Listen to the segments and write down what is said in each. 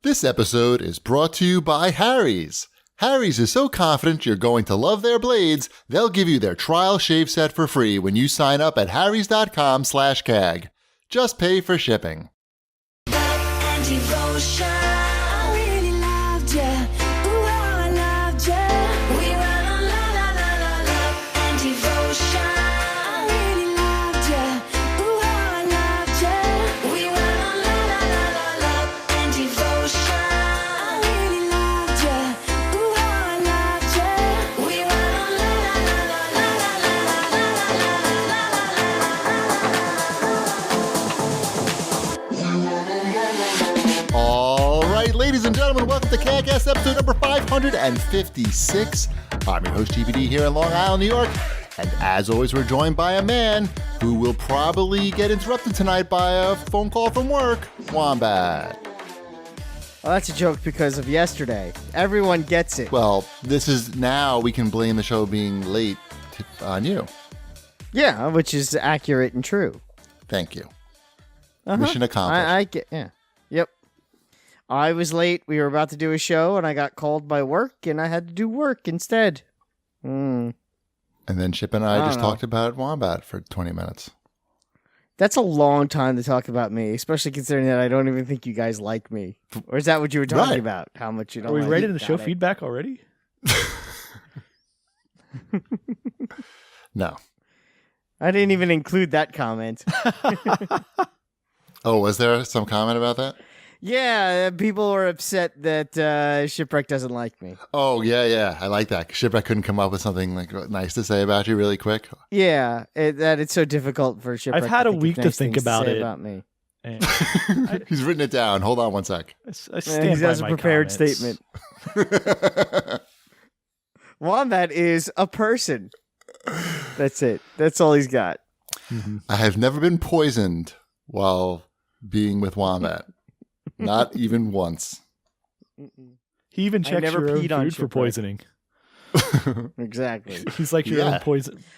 This episode is brought to you by Harry's. Harry's is so confident you're going to love their blades, they'll give you their trial shave set for free when you sign up at harrys.com/CAG. Just pay for shipping. Ladies and gentlemen, welcome to CAGcast episode number 556. I'm your host, GBD, here in Long Island, New York. And as always, we're joined by a man who will probably get interrupted tonight by a phone call from work, Wombat. Well, that's a joke because of yesterday. Everyone gets it. Well, this is now we can blame the show being late on you. Yeah, which is accurate and true. Thank you. Mission accomplished. I get, yeah. Yep. I was late. We were about to do a show, and I got called by work, and I had to do work instead. And then Chip and I just talked about Wombat for 20 minutes. That's a long time to talk about me, especially considering that I don't even think you guys like me. Or is that what you were talking about? How much you don't like me? Are we ready to show feedback already? No. I didn't even include that comment. Oh, was there some comment about that? Yeah, people were upset that Shipwreck doesn't like me. Oh, yeah. I like that. Shipwreck couldn't come up with something like nice to say about you really quick. Yeah, that it's so difficult for Shipwreck. I've had to a week to think about it. About me. He's written it down. Hold on one sec. I stand he by has a my prepared comments. statement. Wombat is a person. That's it. That's all he's got. I have never been poisoned while being with Wombat. Not even once. He even checks your own food for poisoning. Exactly. He's like your own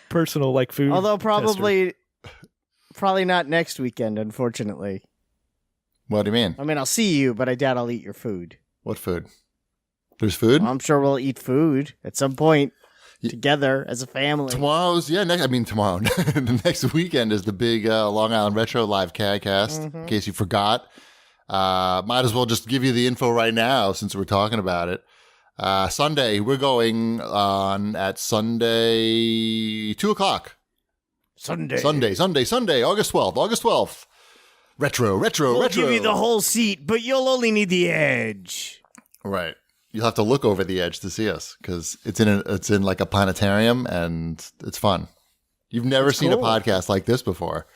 personal like food. Although probably not next weekend, unfortunately. What do you mean? I mean, I'll see you, but I doubt I'll eat your food. What food? There's food? I'm sure we'll eat food at some point together as a family. Tomorrow. The next weekend is the big Long Island Retro Live CAGcast, in case you forgot. Might as well just give you the info right now since we're talking about it. Sunday, we're going on at Sunday, 2 o'clock. Sunday, August 12th. Retro. We'll give you the whole seat, but you'll only need the edge. Right. You'll have to look over the edge to see us because it's in like a planetarium and it's fun. You've never seen a podcast like this before.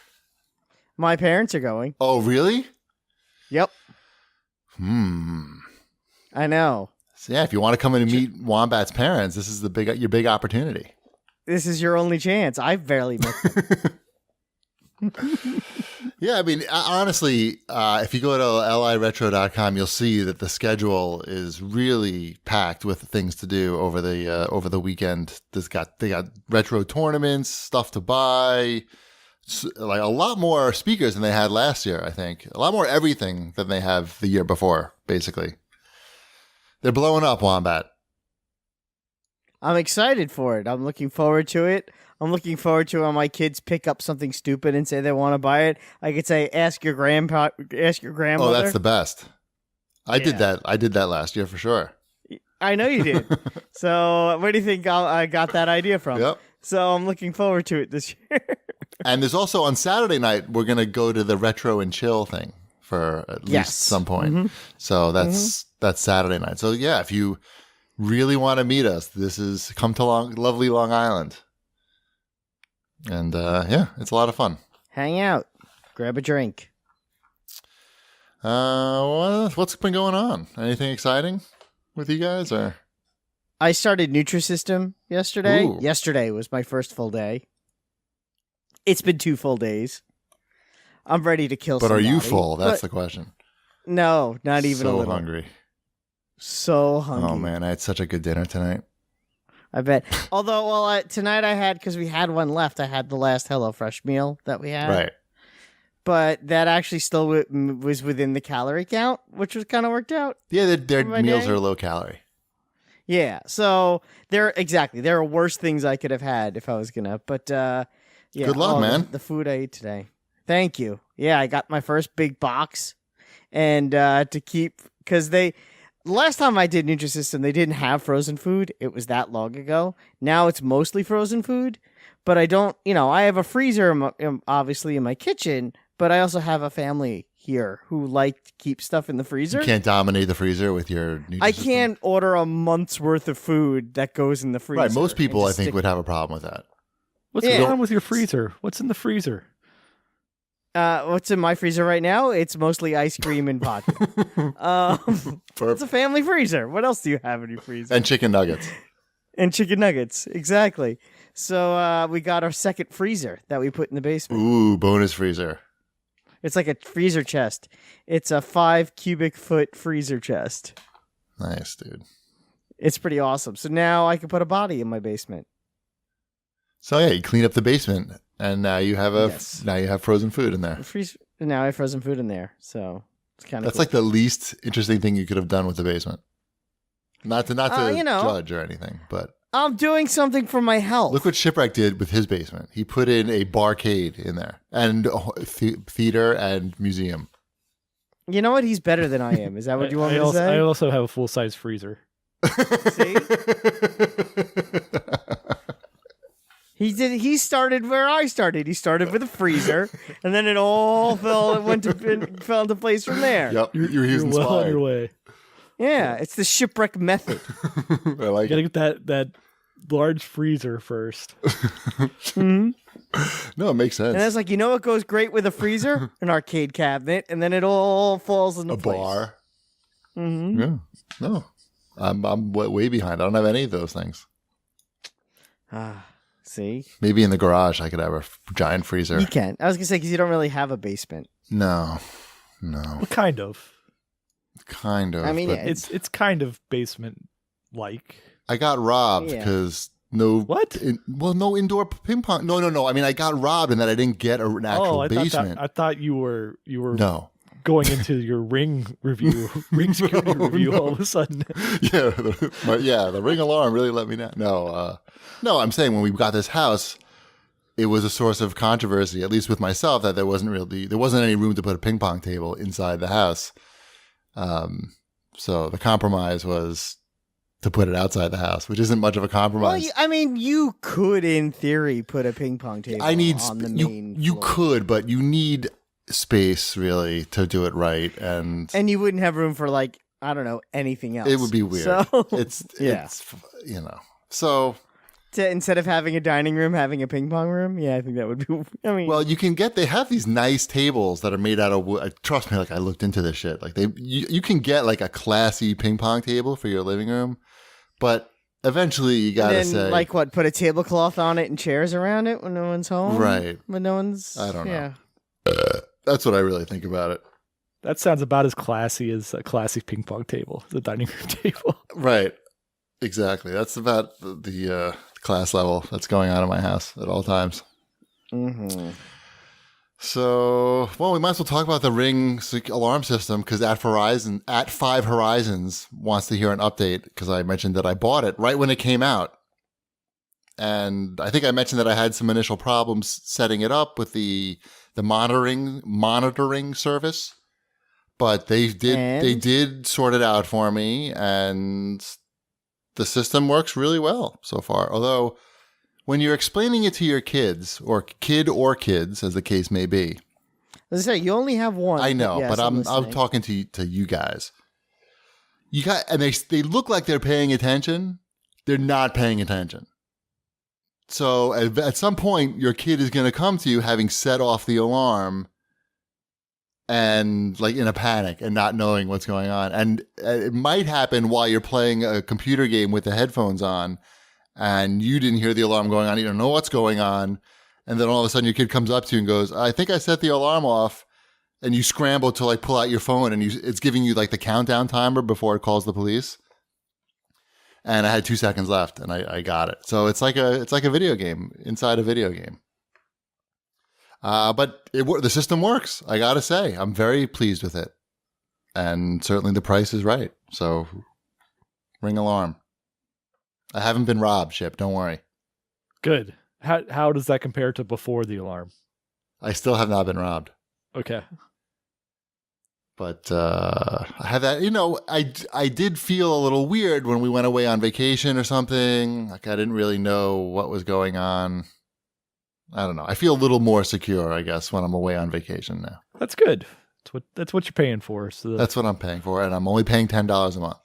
My parents are going. Oh, really? Yep. I know. So yeah, if you want to come in and meet Wombat's parents, this is your big opportunity. This is your only chance. I've barely met them. Yeah, I mean, honestly, if you go to liretro.com, you'll see that the schedule is really packed with things to do over the weekend. They got retro tournaments, stuff to buy. Like a lot more speakers than they had last year, I think. A lot more everything than they have the year before, basically. They're blowing up, Wombat. I'm excited for it. I'm looking forward to it. I'm looking forward to when my kids pick up something stupid and say they want to buy it. I could say, ask your grandmother. Oh, that's the best. I did that last year for sure. I know you did. So where do you think I got that idea from? Yep. So I'm looking forward to it this year. And there's also on Saturday night, we're going to go to the Retro and Chill thing for at least some point. So that's Saturday night. So yeah, if you really want to meet us, come to lovely Long Island. And it's a lot of fun. Hang out. Grab a drink. What's been going on? Anything exciting with you guys? Or I started Nutrisystem yesterday. Ooh. Yesterday was my first full day. It's been 2 full days. I'm ready to kill somebody. But are you full? That's the question. No, not even a little. So hungry. Oh, man. I had such a good dinner tonight. I bet. Although, tonight I had, because we had one left, I had the last HelloFresh meal that we had. Right. but that actually still was within the calorie count, which was kind of worked out. Yeah, their meals are low calorie. Yeah, so there are worse things I could have had if I was gonna. But yeah, good luck, man. The food I ate today. Thank you. Yeah, I got my first big box, and to keep because last time I did Nutrisystem, they didn't have frozen food. It was that long ago. Now it's mostly frozen food, but I don't. I have a freezer obviously in my kitchen, but I also have a family here who like to keep stuff in the freezer. You can't dominate the freezer with your Nutrisystem. I can't order a month's worth of food that goes in the freezer. Right, most people I think would have a problem with that. What's going on with your freezer? What's in the freezer? What's in my freezer right now? It's mostly ice cream and vodka. It's a family freezer. What else do you have in your freezer? And chicken nuggets. Exactly. So we got our second freezer that we put in the basement. Ooh, bonus freezer. It's like a freezer chest. It's a 5 cubic foot freezer chest. Nice, dude. It's pretty awesome. So now I can put a body in my basement. So yeah, you clean up the basement, and now you have frozen food in there. Now I have frozen food in there. So it's kind of That's like the least interesting thing you could have done with the basement. Not to judge or anything, but I'm doing something for my health. Look what Shipwreck did with his basement. He put in a barcade in there and theater and museum. You know what? He's better than I am. Is that what you want me to say? I also have a full-size freezer. See? He started where I started. He started with a freezer, and then it all fell into place from there. Yep, you're well on your way. Yeah, it's the shipwreck method. I like it. You gotta get that large freezer first. Mm-hmm. No, it makes sense. And it's like, what goes great with a freezer? An arcade cabinet, and then it all falls into place. A bar. Mm-hmm. Yeah. No, I'm way behind. I don't have any of those things. See? Maybe in the garage I could have a giant freezer. You can. I was gonna say because you don't really have a basement. No. Well, kind of. Kind of. I mean, it's kind of basement-like. I got robbed because no indoor ping pong. No. I mean, I got robbed in that I didn't get an actual basement. I thought you were going into your ring security review all of a sudden. Yeah, the ring alarm really let me know. No, I'm saying when we got this house, it was a source of controversy, at least with myself, that there wasn't any room to put a ping pong table inside the house. So the compromise was to put it outside the house, which isn't much of a compromise. Well, I mean, you could, in theory, put a ping pong table on the main You floor. could, but you need space, really, to do it right. And you wouldn't have room for, anything else. It would be weird. So, it's so... instead of having a dining room, having a ping pong room? Yeah, I think that would be... Well, they have these nice tables that are made out of wood. Trust me, I looked into this shit. You can get a classy ping pong table for your living room, but eventually you gotta say... put a tablecloth on it and chairs around it when no one's home? Right. When no one's... I don't know. That's what I really think about it. That sounds about as classy as a classic ping pong table, the dining room table. Right. Exactly. That's about the class level that's going on in my house at all times. Mm-hmm. So, we might as well talk about the Ring alarm system because at 5 Horizons wants to hear an update because I mentioned that I bought it right when it came out. And I think I mentioned that I had some initial problems setting it up with the monitoring service, but they did sort it out for me, and the system works really well so far. Although, when you're explaining it to your kids, or kids, as the case may be, as I say, you only have one. I know, but I'm talking to you guys. And they look like they're paying attention. They're not paying attention. So at some point, your kid is going to come to you having set off the alarm and in a panic and not knowing what's going on. And it might happen while you're playing a computer game with the headphones on and you didn't hear the alarm going on. You don't know what's going on. And then all of a sudden your kid comes up to you and goes, I think I set the alarm off. And you scramble to pull out your phone and it's giving you the countdown timer before it calls the police. And I had 2 seconds left, and I got it. So it's like a video game inside a video game. But the system works. I gotta say, I'm very pleased with it, and certainly the price is right. So, ring alarm. I haven't been robbed, Chip. Don't worry. Good. How does that compare to before the alarm? I still have not been robbed. Okay. But I had that, I did feel a little weird when we went away on vacation or something. Like I didn't really know what was going on. I don't know. I feel a little more secure, I guess, when I'm away on vacation now. That's good. That's what you're paying for. So that's what I'm paying for, and I'm only paying $10 a month.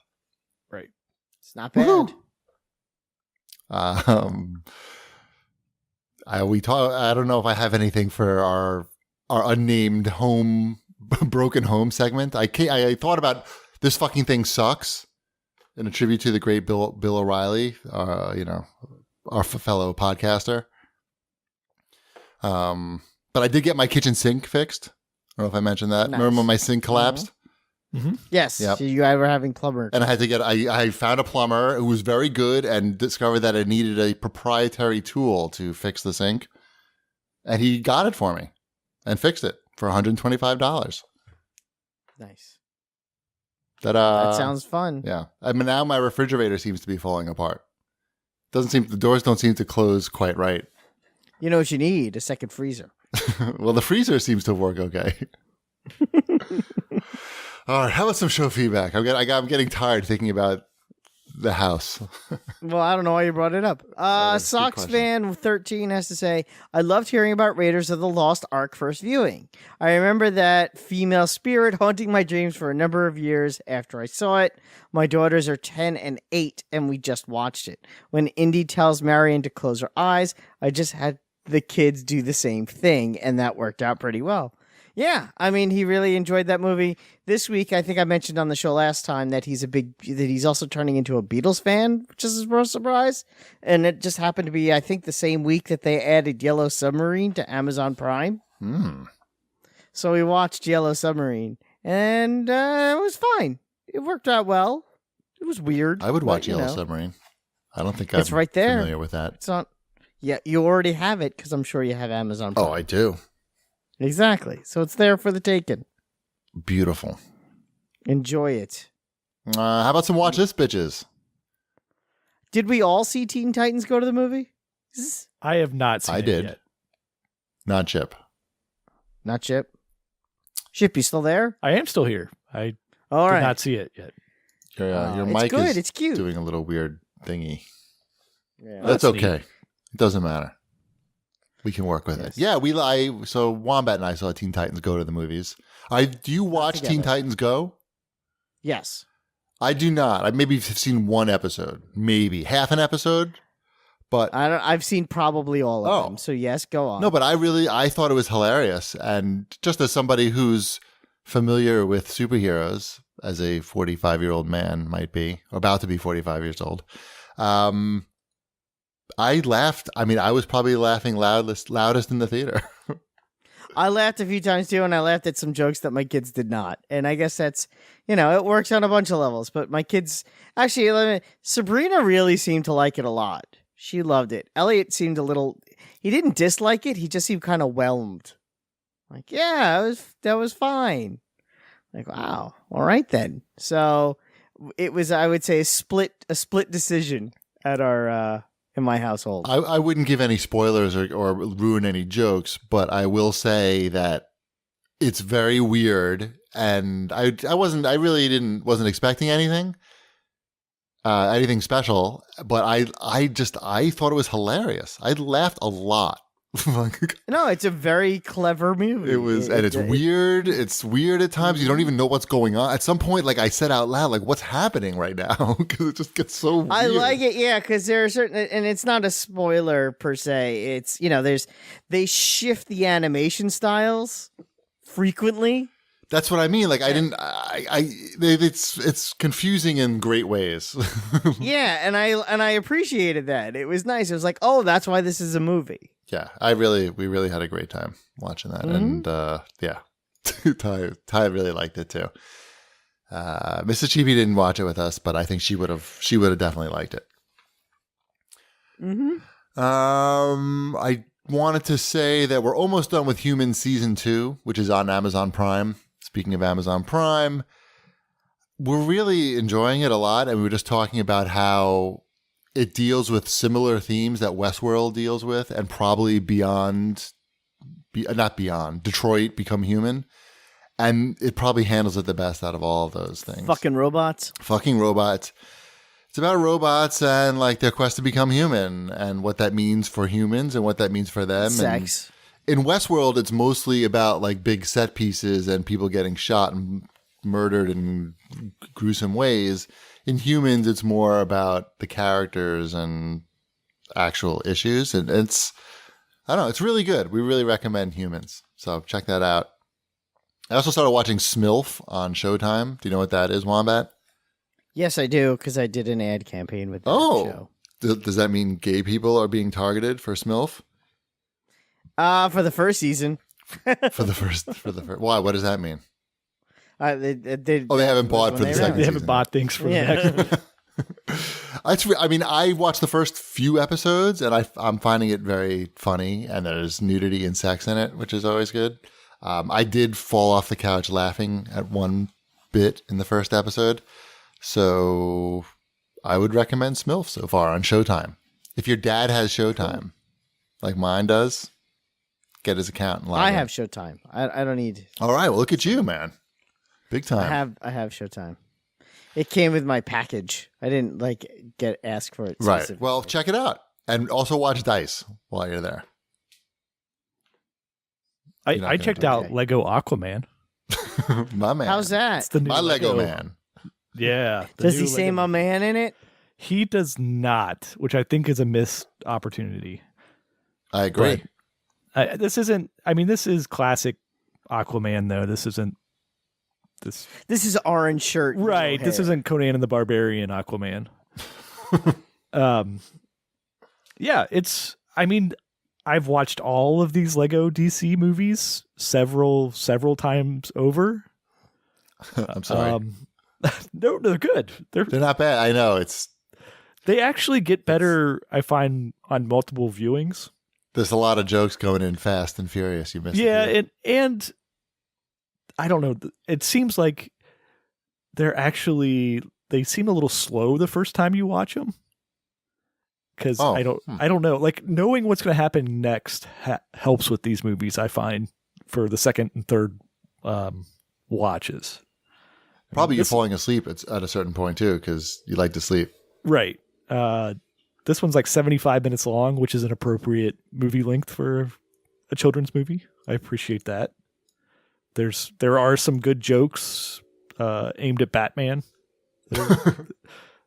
Right. It's not bad. Woo-hoo. I don't know if I have anything for our unnamed home broken home segment. I thought about this fucking thing sucks, in a tribute to the great Bill O'Reilly, our fellow podcaster. But I did get my kitchen sink fixed. I don't know if I mentioned that. Nice. Remember when my sink collapsed? Mm-hmm. Yes. Yep. So you guys were having plumber. And I had to I found a plumber who was very good and discovered that I needed a proprietary tool to fix the sink. And he got it for me and fixed it for $125. Nice. That sounds fun. Yeah. I mean, now my refrigerator seems to be falling apart. The doors don't seem to close quite right. You know what you need? A second freezer. Well, the freezer seems to work okay. All right, how about some show feedback? I'm getting tired thinking about the house. Well, I don't know why you brought it up. Sox fan 13 has to say, I loved hearing about Raiders of the Lost Ark first viewing. I remember that female spirit haunting my dreams for a number of years after I saw it. My daughters are 10 and 8, and we just watched it. When Indy tells Marion to close her eyes, I just had the kids do the same thing, and that worked out pretty well. Yeah, I mean, he really enjoyed that movie. This week, I think I mentioned on the show last time that he's also turning into a Beatles fan, which is a real surprise. And it just happened to be, I think, the same week that they added Yellow Submarine to Amazon Prime. So we watched Yellow Submarine, and it was fine. It worked out well. It was weird. I would watch Yellow Submarine. I don't think I'm right there. familiar with that. It's not. Yeah, you already have it because I'm sure you have Amazon Prime. Oh, I do. Exactly. So it's there for the taking. Beautiful. Enjoy it. How about some watch this, bitches? Did we all see Teen Titans go to the movie? I have not seen it did. yet. Not Chip. Not Chip. Chip, you still there? I am still here. I All did right. not see it yet. Your it's mic good. is It's cute. doing a little weird thingy. Yeah. That's That's okay. neat. It doesn't matter. We can work with Yes. it. Yeah, so Wombat and I saw Teen Titans Go to the movies. Do you watch together. Teen Titans Go? Yes. I do not. I maybe have seen one episode, maybe half an episode, but I've seen probably all of them. So yes, go on. no. But I thought it was hilarious, and just as somebody who's familiar with superheroes, as a 45-year-old man might be, or about to be 45 years old, I laughed. I mean, I was probably laughing loudest in the theater. I laughed a few times too, and I laughed at some jokes that my kids did not. And I guess that's, it works on a bunch of levels. But my kids, actually, Sabrina really seemed to like it a lot. She loved it. Elliot seemed he didn't dislike it. He just seemed kind of whelmed. Like, yeah, that was fine. Like, wow. All right then. So it was, I would say, a split decision at our, in my household. I wouldn't give any spoilers or ruin any jokes, but I will say that it's very weird, and I wasn't expecting anything special, but I thought it was hilarious. I laughed a lot. No, it's a very clever movie. It was, and it's weird. It's weird at times. You don't even know what's going on. At some point, like I said out loud, like what's happening right now? Because it just gets so weird. I like it, yeah, because there are certain, and it's not a spoiler per se. It's they shift the animation styles frequently. That's what I mean. Like it's confusing in great ways. Yeah, and I appreciated that. It was nice. It was like, oh, that's why this is a movie. Yeah, we really had a great time watching that, and yeah, Ty really liked it too. Mrs. Cheapy didn't watch it with us, but I think she would have definitely liked it. wanted to say that we're almost done with Humans Season 2, which is on Amazon Prime. Speaking of Amazon Prime, we're really enjoying it a lot. And we were just talking about how it deals with similar themes that Westworld deals with, and probably not beyond, Detroit Become Human. And it probably handles it the best out of all of those things. Fucking robots. It's about robots and like their quest to become human and what that means for humans and what that means for them. Sex. And in Westworld, it's mostly about like big set pieces and people getting shot and murdered in gruesome ways. In Humans, it's more about the characters and actual issues. And it's really good. We really recommend Humans. So check that out. I also started watching Smilf on Showtime. Do you know what that is, Wombat? Yes, I do, because I did an ad campaign with that show. Does that mean gay people are being targeted for Smilf? For the first season. for the first. Why? What does that mean? They haven't bought for the second. They haven't bought things for the next. I watched the first few episodes, and I'm finding it very funny. And there's nudity and sex in it, which is always good. I did fall off the couch laughing at one bit in the first episode. So I would recommend Smilf so far on Showtime. If your dad has Showtime, like mine does, get his account and log in. I have Showtime. I don't need. All right, well, look at you, man. Big time. I have Showtime. It came with my package. I didn't get asked for it. Right. Well, check it out, and also watch Dice while you're there. I checked out Lego Aquaman. My man. How's that? It's the new My Lego man. Yeah. Does he say my man in it? He does not, which I think is a missed opportunity. I agree. But, this is classic Aquaman, though. This isn't this. This is orange shirt. Right. This isn't Conan and the Barbarian Aquaman. Yeah, I've watched all of these Lego DC movies several times over. I'm sorry. No, they're good. They're not bad. I know they actually get better. I find on multiple viewings. There's a lot of jokes going in Fast and Furious. You missed. Yeah, and I don't know. It seems like they seem a little slow the first time you watch them. Because I don't know. Like knowing what's going to happen next helps with these movies. I find for the second and third watches. Probably you're falling asleep at a certain point too, because you like to sleep. Right. This one's like 75 minutes long, which is an appropriate movie length for a children's movie. I appreciate that. There are some good jokes aimed at Batman.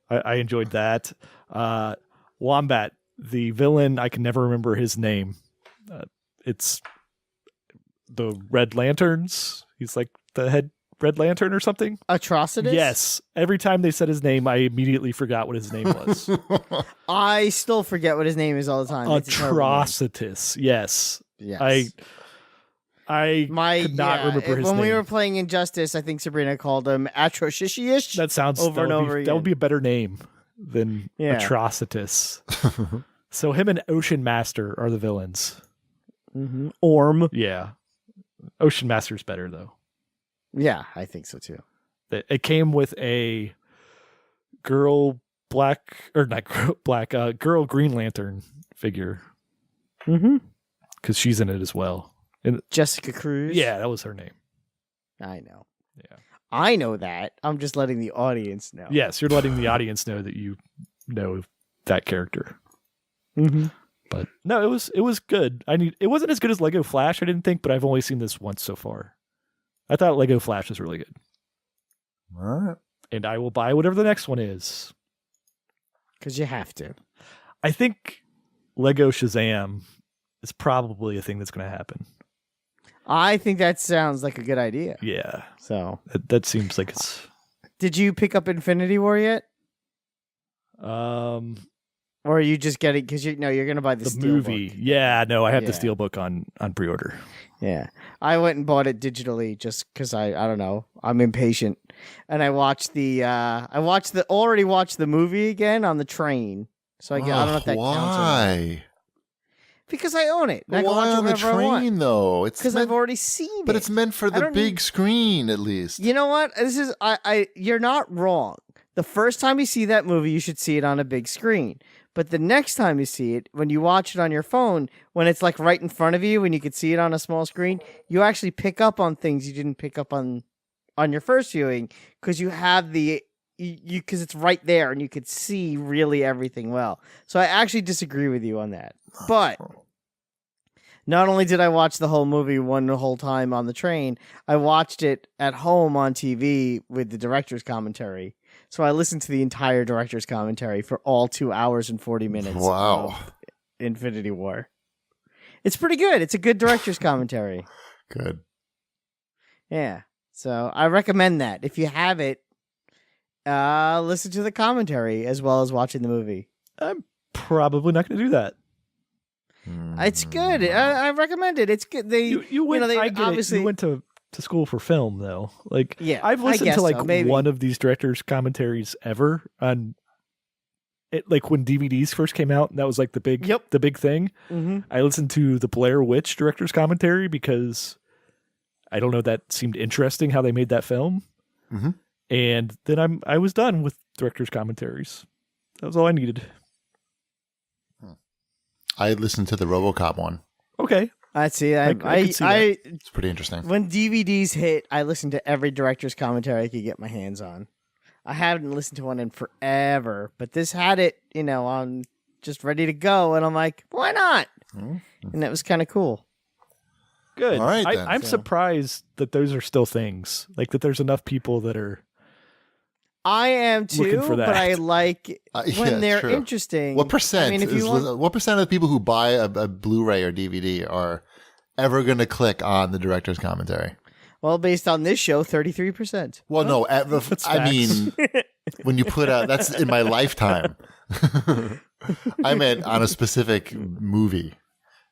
I enjoyed that. Wombat, the villain, I can never remember his name. It's the Red Lanterns. He's like the head Red Lantern or something. Atrocitus? Yes. Every time they said his name, I immediately forgot what his name was. I still forget what his name is all the time. Atrocitus. Yes. Yes. I could not remember his name. When we were playing Injustice, I think Sabrina called him Atrocious. That sounds over and over again. That would be a better name than Atrocitus. So him and Ocean Master are the villains. Mm-hmm. Orm. Yeah. Ocean Master's better though. Yeah, I think so too. It came with a girl Green Lantern figure. Mm-hmm. Because she's in it as well. Jessica Cruz? Yeah, that was her name. I know. Yeah. I know that. I'm just letting the audience know. Yes, you're letting the audience know that you know that character. Mm-hmm. But no, it was good. It wasn't as good as Lego Flash, I didn't think, but I've only seen this once so far. I thought Lego Flash was really good. All right. And I will buy whatever the next one is. Because you have to. I think Lego Shazam is probably a thing that's going to happen. I think that sounds like a good idea. Yeah. So that seems like it's... Did you pick up Infinity War yet? Or are you just getting... Because you're going to buy the Steel movie. Book. Yeah, no, I have the Steelbook on pre-order. Yeah. I went and bought it digitally just because I don't know. I'm impatient. And I watched already watched the movie again on the train. So I don't know if that counts. Why? Because I own it. But why on the train, though? It's because I've already seen it. But it's meant for the big screen, at least. You know what? This is you're not wrong. The first time you see that movie, you should see it on a big screen. But the next time you see it, when you watch it on your phone, when it's like right in front of you, when you could see it on a small screen, you actually pick up on things you didn't pick up on your first viewing because you have because it's right there and you could see really everything well. So I actually disagree with you on that. But not only did I watch the whole movie the whole time on the train, I watched it at home on TV with the director's commentary. So I listened to the entire director's commentary for all 2 hours and 40 minutes. Wow. Of Infinity War. It's pretty good. It's a good director's commentary. Good. Yeah. So I recommend that. If you have it, listen to the commentary as well as watching the movie. I'm probably not going to do that. It's good. I recommend it. It's good. You went. They I get obviously it. You went to school for film, though. Like, yeah, I've listened to like so, one of these directors' commentaries ever on it. Like when DVDs first came out, and that was like the big thing. Mm-hmm. I listened to the Blair Witch director's commentary because I don't know, that seemed interesting how they made that film. Mm-hmm. And then I was done with director's commentaries. That was all I needed. I listened to the RoboCop one. Okay. I see. It's pretty interesting. When DVDs hit, I listen to every director's commentary I could get my hands on. I haven't listened to one in forever, but this had it, on just ready to go, and I'm like, why not? Mm-hmm. And that was kind of cool. Good. All right, I'm surprised that those are still things. Like that there's enough people that are. I am too, but I like when they're true. Interesting. What percent? What percent of the people who buy a Blu-ray or DVD are ever going to click on the director's commentary? Well, based on this show, 33%. Well, no, I mean, when you put out, that's in my lifetime. I meant on a specific movie.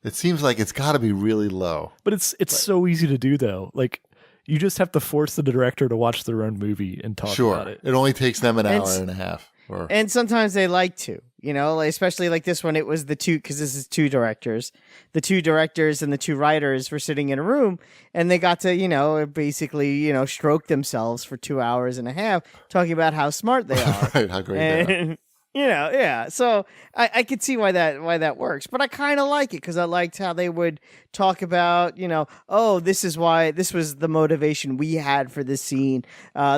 It seems like it's got to be really low. But it's so easy to do, though. Like, you just have to force the director to watch their own movie and talk about it. It only takes them an hour and a half. And sometimes they like to, especially like this one, it was because this is two directors. The two directors and the two writers were sitting in a room and they got to, basically, stroke themselves for 2 hours and a half talking about how smart they are. Right, how great they are. Yeah. So I could see why that works, but I kind of like it because I liked how they would talk about, this is why this was the motivation we had for this scene.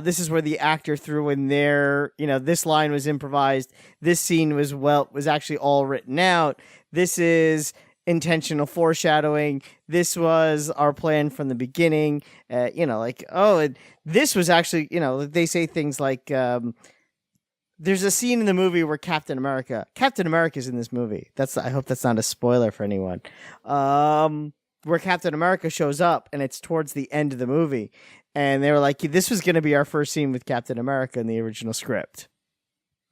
This is where the actor threw in there, this line was improvised. This scene was actually all written out. This is intentional foreshadowing. This was our plan from the beginning. This was actually, they say things like, there's a scene in the movie where Captain America's in this movie. I hope that's not a spoiler for anyone. Where Captain America shows up and it's towards the end of the movie. And they were like, this was going to be our first scene with Captain America in the original script.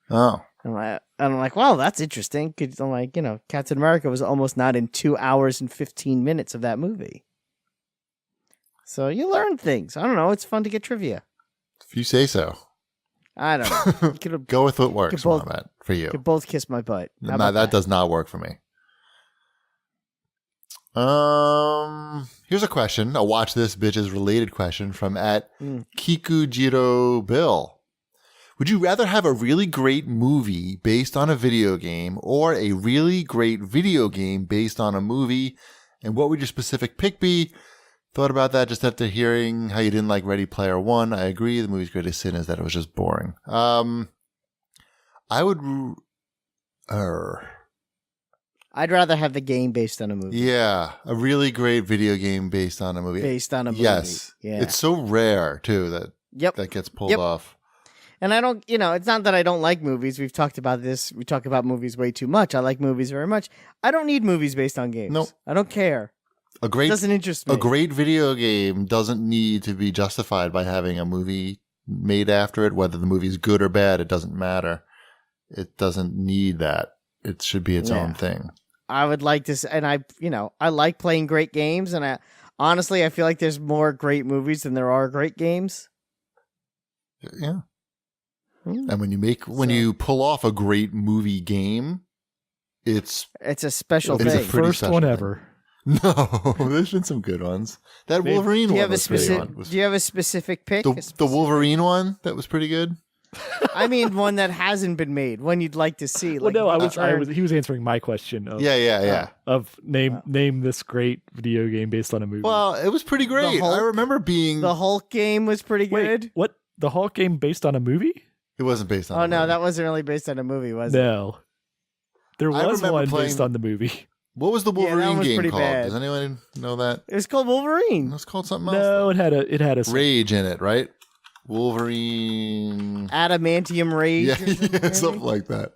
Oh. And I'm like, wow, that's interesting. 'Cause I'm like, Captain America was almost not in 2 hours and 15 minutes of that movie. So you learn things. I don't know. It's fun to get trivia. If you say so. I don't know. Go with what works, Matt, for you. You could both kiss my butt. That does not work for me. Here's a question, a Watch This Bitches related question from @Kikujiro Bill. Would you rather have a really great movie based on a video game or a really great video game based on a movie? And what would your specific pick be? Thought about that just after hearing how you didn't like Ready Player One. I agree. The movie's greatest sin is that it was just boring. I would. I'd rather have the game based on a movie. Yeah, a really great video game based on a movie. Based on a movie. Yes. Yeah. It's so rare, too, that gets pulled off. And I don't, it's not that I don't like movies. We've talked about this. We talk about movies way too much. I like movies very much. I don't need movies based on games. Nope. I don't care. It doesn't interest me. A great video game doesn't need to be justified by having a movie made after it. Whether the movie's good or bad, it doesn't matter. It doesn't need that. It should be its own thing. I would like to, and I like playing great games, and honestly, I feel like there's more great movies than there are great games. Yeah. And when you pull off a great movie game, It's a special It's a thing. pretty First special one thing. ever. No, there's been some good ones. That Maybe. Wolverine Do you one have a was pretty specific? fun. Do you have a specific pick? The Wolverine one that was pretty good. I mean, one that hasn't been made. One you'd like to see. Well, Like no, if you he was answering my question. Of, Yeah. Of name this great video game based on a movie. Well, it was pretty great. Hulk- I remember being. The Hulk game was pretty Wait, good. what? The Hulk game based on a movie? It wasn't based on. Oh a no, movie. that wasn't really based on a movie, was it? No. There I was remember one playing- based on the movie. What was the Yeah, that Wolverine was game pretty called? bad. Does anyone know that? It was called Wolverine. It was called something else. No, though. it had a Rage in it, right? Wolverine. Adamantium Rage. Yeah, or something, yeah, maybe? something like that.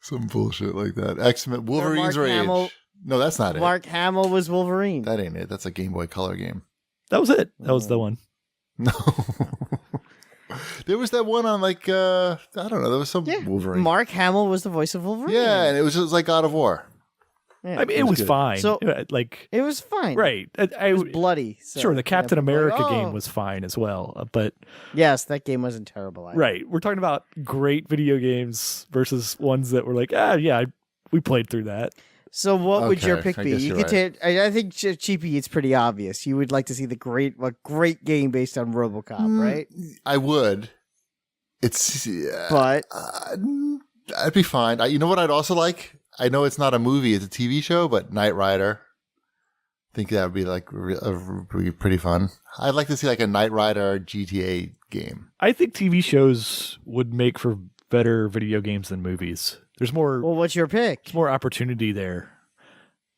Some bullshit like that. X-Men. Wolverine's Mark Rage. Hamill- No, that's not Mark Hamill was Wolverine. it. That ain't it. That's a Game Boy Color game. That was it. That was the one. No. There was that one on like I don't know. There was some Yeah, Wolverine. Mark Hamill was the voice of Wolverine. Yeah, and it was just like God of War. Yeah. I mean, it was good. fine. So- like, It was fine. right. It was bloody. So, sure, the Captain people were America like, game "Oh." was fine as well. But Yes, that game wasn't terrible. Either. right, we're talking about great video games versus ones that were like, we played through that. So what would your Okay, pick I be? guess You you're could take. I think Cheapy. It's pretty obvious. You would like to see a great game based on RoboCop, right? I would. It's But I'd be fine. You know what I'd also like? I know it's not a movie; it's a TV show, but Knight Rider. I think that would be like be pretty fun. I'd like to see like a Knight Rider GTA game. I think TV shows would make for better video games than movies. There's more. well, what's your pick? There's more opportunity there,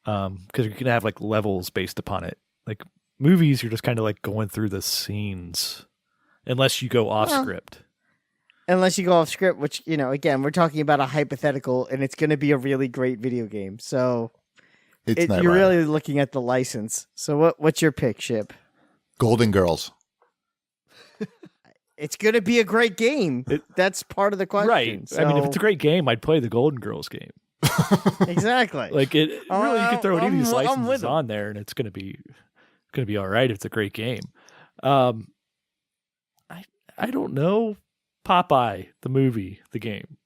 because you can have like levels based upon it. Like movies, you're just kind of like going through the scenes, unless you go off Well, script. Unless you go off script, which again, we're talking about a hypothetical, and it's going to be a really great video game. So It's Knight you're Rider. really looking at the license. So what's your pick, Ship? Golden Girls. It's going to be a great game. That's part of the question. Right. I mean, if it's a great game, I'd play the Golden Girls game. exactly. Like it really, you can throw any of these I'm with licenses them. on there, and it's gonna be all right if it's a great game. I don't know. Popeye the movie, the game.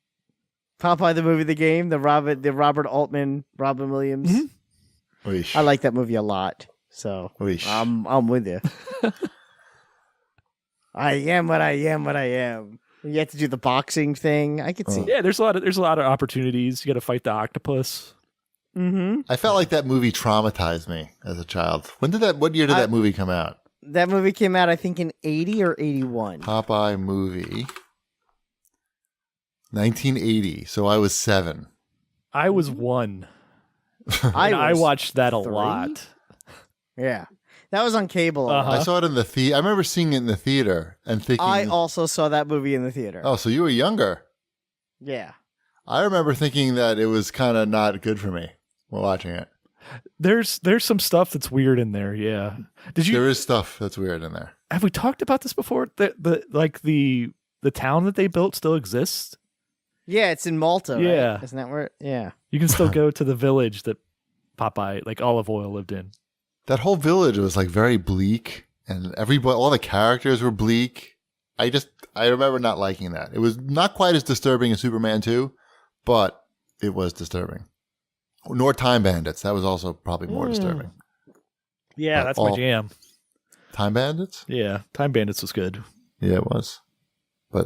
Popeye the movie, the game, the Robert Altman, Robin Williams. Mhm. Oish. I like that movie a lot. So Oish. I'm with you. I am what I am. What I am. You have to do the boxing thing. I could see. Yeah, there's a lot of opportunities. You got to fight the octopus. Mm-hmm. I felt like that movie traumatized me as a child. What year did that movie come out? That movie came out, I think, in 80 or 81. Popeye movie. 1980. So I was 7. I was 1. I I was watched that a 3? lot. Yeah. That was on cable. a lot. Uh-huh. I saw it in the theater. I remember seeing it in the theater and thinking, I also saw that movie in the theater. oh, so you were younger. Yeah. I remember thinking that it was kind of not good for me while watching it. There's some stuff that's weird in there. Yeah. There is stuff that's weird in there. Have we talked about this before? The town that they built still exists. Yeah, it's in Malta. Right? Yeah. Isn't that where? Yeah. You can still go to the village that Popeye, like Olive Oil, lived in. That whole village was like very bleak, and all the characters were bleak. I remember not liking that. It was not quite as disturbing as Superman 2, but it was disturbing. Nor Time Bandits. That was also probably more disturbing. Yeah, But that's my jam. Time Bandits? Yeah, Time Bandits was good. Yeah, it was.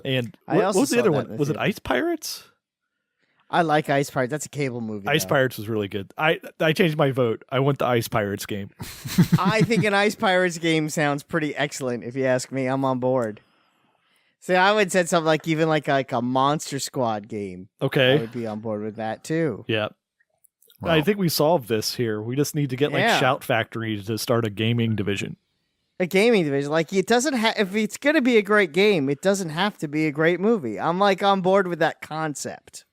And I what also was the saw other that one? in the Was it theater. Ice Pirates? I like Ice Pirates. That's a cable movie. Ice though. Pirates was really good. I changed my vote. I want the Ice Pirates game. I think an Ice Pirates game sounds pretty excellent. If you ask me, I'm on board. See, I would say something like even like a Monster Squad game. I Okay. would be on board with that too. Yeah. Well, I think we solved this here. We just need to get like Yeah. Shout Factory to start a gaming division. A gaming division, like it doesn't have. If it's going to be a great game, it doesn't have to be a great movie. I'm like on board with that concept.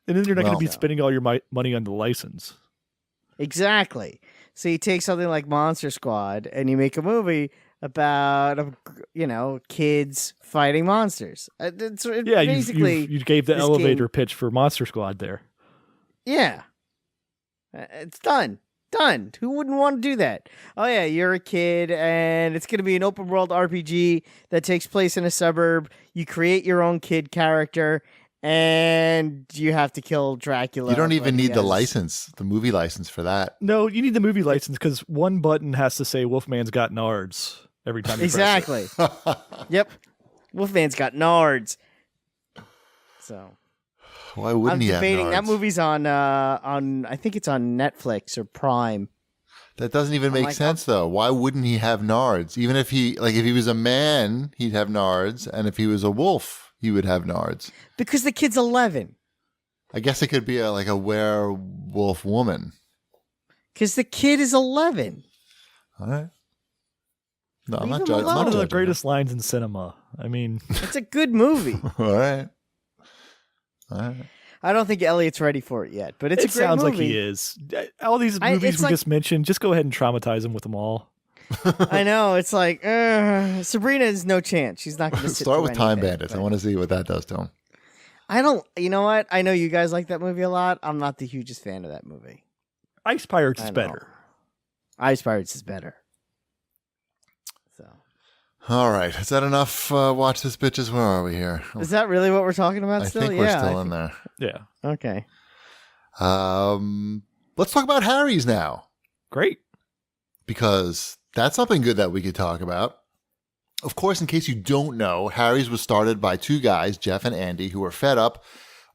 And then you're not going Well- to be spending all your money on the license. Exactly. So you take something like Monster Squad and you make a movie about kids fighting monsters. It's Yeah, basically you gave the this elevator game- pitch for Monster Squad there. yeah. It's done. Done. Who wouldn't want to do that? Oh yeah, you're a kid and it's going to be an open world RPG that takes place in a suburb. You create your own kid character and you have to kill Dracula. You don't even but he need the has- license, the movie license for that. No, you need the movie license because one button has to say Wolfman's got nards every time you Exactly. Yep. Wolfman's got nards. So Why wouldn't I'm he have debating. That nards? movie's on I think it's on Netflix or Prime. That doesn't even make like, sense, though. Why wouldn't he have nards? Even if he was a man, he'd have nards, and if he was a wolf, he would have nards. Because the kid's 11. I guess it could be a werewolf woman. Because the kid is 11. All right. No, I'm Leave not him judging. alone. One of the judging. greatest lines in cinema. I mean, It's a good movie. All right. All right. I don't think Elliot's ready for it yet, but it's it a great sounds movie. like he is. All these I- movies it's we like- just mentioned, just go ahead and traumatize him with them all. I know. It's like Sabrina is no chance. She's not going to Start with Time Bandits. I want to see what that does to him. I don't. You know what? I know you guys like that movie a lot. I'm not the hugest fan of that movie. Ice Pirates I is know. better. Ice Pirates is better. So All right. Is that enough? Watch this, bitches. Where are we here? is that really what we're talking about? I Still, think yeah. we're still in there. Yeah. Okay. Let's talk about Harry's now, Great. because that's something good that we could talk about. Of course, in case you don't know, Harry's was started by two guys, Jeff and Andy, who were fed up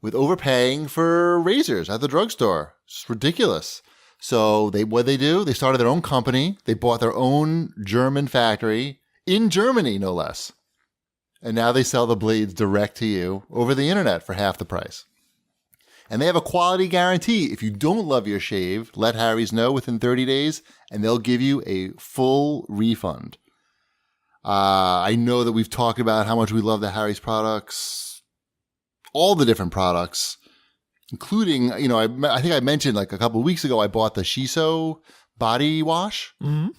with overpaying for razors at the drugstore. It's ridiculous. So what they do? They started their own company. They bought their own German factory in Germany, no less. And now they sell the blades direct to you over the internet for half the price. And they have a quality guarantee. If you don't love your shave, let Harry's know within 30 days, and they'll give you a full refund. I know that we've talked about how much we love the Harry's products, all the different products, including, I think I mentioned like a couple of weeks ago, I bought the Shiso body wash. Mm-hmm.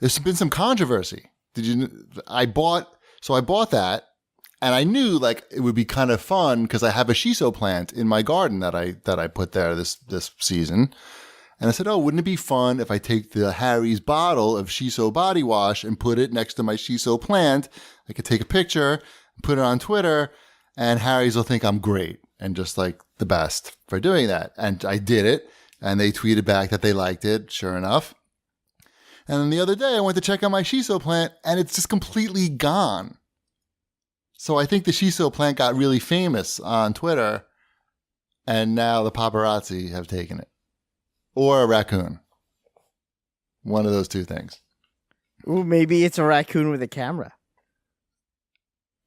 There's been some controversy. I bought that, and I knew like it would be kind of fun because I have a shiso plant in my garden that I put there this season. And I said, oh, wouldn't it be fun if I take the Harry's bottle of shiso body wash and put it next to my shiso plant? I could take a picture, put it on Twitter, and Harry's will think I'm great and just like the best for doing that. And I did it, and they tweeted back that they liked it, sure enough. And then the other day I went to check on my shiso plant, and it's just completely gone. So I think the shiso plant got really famous on Twitter, and now the paparazzi have taken it. Or a raccoon. One of those two things. Ooh, maybe it's a raccoon with a camera.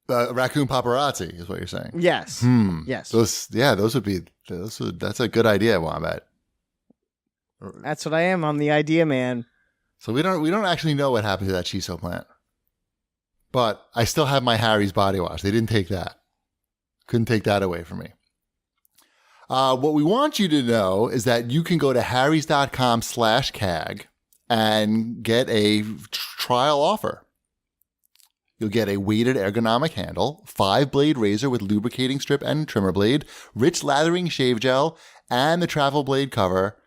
Raccoon paparazzi is what you're saying. Yes. Yes. That's a good idea, Wombat. That's what I am. I'm the idea man. So we don't actually know what happened to that shiso plant. But I still have my Harry's body wash. They didn't take that. Couldn't take that away from me. What we want you to know is that you can go to harrys.com/CAG and get a trial offer. You'll get a weighted ergonomic handle, 5-blade razor with lubricating strip and trimmer blade, rich lathering shave gel, and the travel blade cover.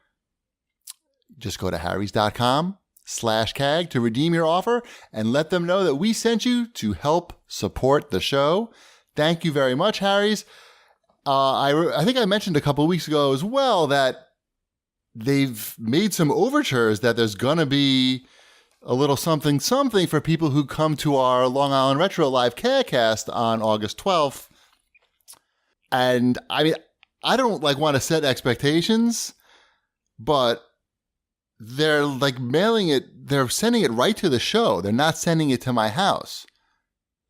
Just go to harrys.com/CAG to redeem your offer and let them know that we sent you to help support the show. Thank you very much, Harry's. I think I mentioned a couple of weeks ago as well that they've made some overtures that there's going to be a little something for people who come to our Long Island Retro Live CAGcast on August 12th. And I mean, I don't want to set expectations, but they're they're sending it right to the show. They're not sending it to my house.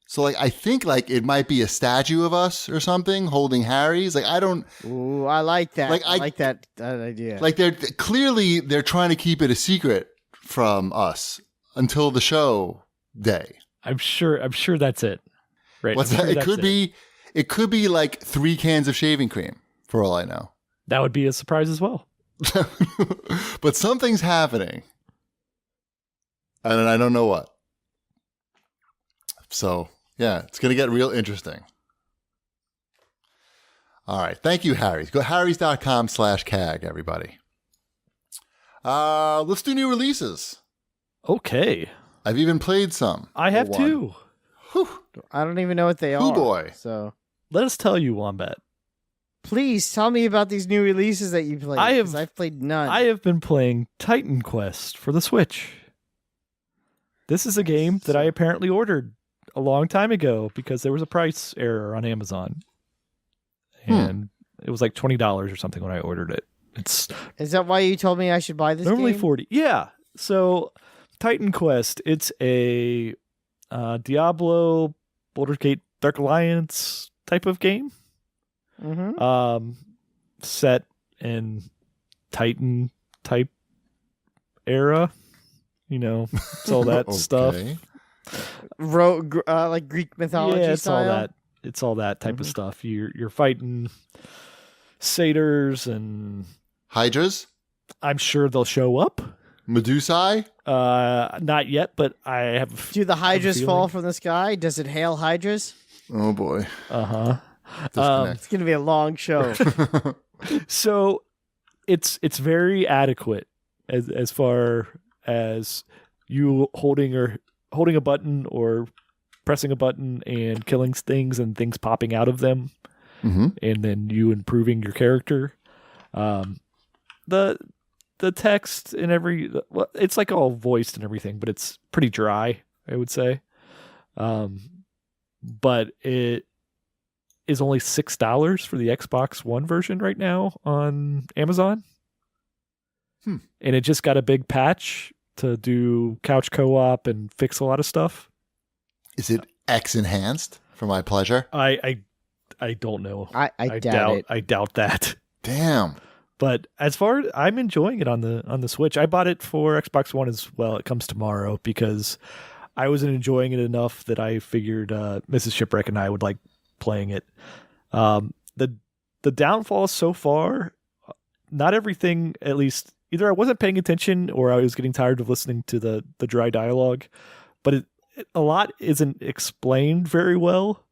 So I think it might be a statue of us or something holding Harry's. Ooh, I like that. I like that idea. They're trying to keep it a secret from us until the show day. I'm sure that's it. Right. What's that? It could be like 3 cans of shaving cream for all I know. That would be a surprise as well. But something's happening. And I don't know what. So, yeah, it's going to get real interesting. All right. Thank you, Harry's. Go harrys.com/CAG, everybody. Let's do new releases. Okay. I've even played some. I have too. Whew. I don't even know what they are. Boy. So let us tell you, Wombat. Please tell me about these new releases that you played. I've played none. I have been playing Titan Quest for the Switch. This is a game that I apparently ordered a long time ago because there was a price error on Amazon. And it was like $20 or something when I ordered it. Is that why you told me I should buy this normally game? $40. Yeah. So Titan Quest, it's a Diablo, Baldur's Gate, Dark Alliance type of game. Mm-hmm. Set in Titan type era. It's all that stuff. Like Greek mythology it's style? all that. It's all that type of stuff. You're fighting satyrs and hydras. I'm sure they'll show up. Medusae? Not yet, but I have. Do the hydras fall from the sky? Does it hail hydras? Oh boy. It's gonna be a long show. So, it's very adequate as far as you holding a button or pressing a button and killing things and things popping out of them, and then you improving your character. The text and it's like all voiced and everything, but it's pretty dry, I would say. But it is only $6 for the Xbox One version right now on Amazon. And it just got a big patch to do couch co-op and fix a lot of stuff. Is it X enhanced for my pleasure? I don't know. I doubt it. I doubt that. Damn. But as far as I'm enjoying it on the Switch, I bought it for Xbox One as well. It comes tomorrow because I wasn't enjoying it enough that I figured Mrs. Shipwreck and I would like playing it. The downfall so far, not everything, at least either I wasn't paying attention or I was getting tired of listening to the dry dialogue, but a lot isn't explained very well.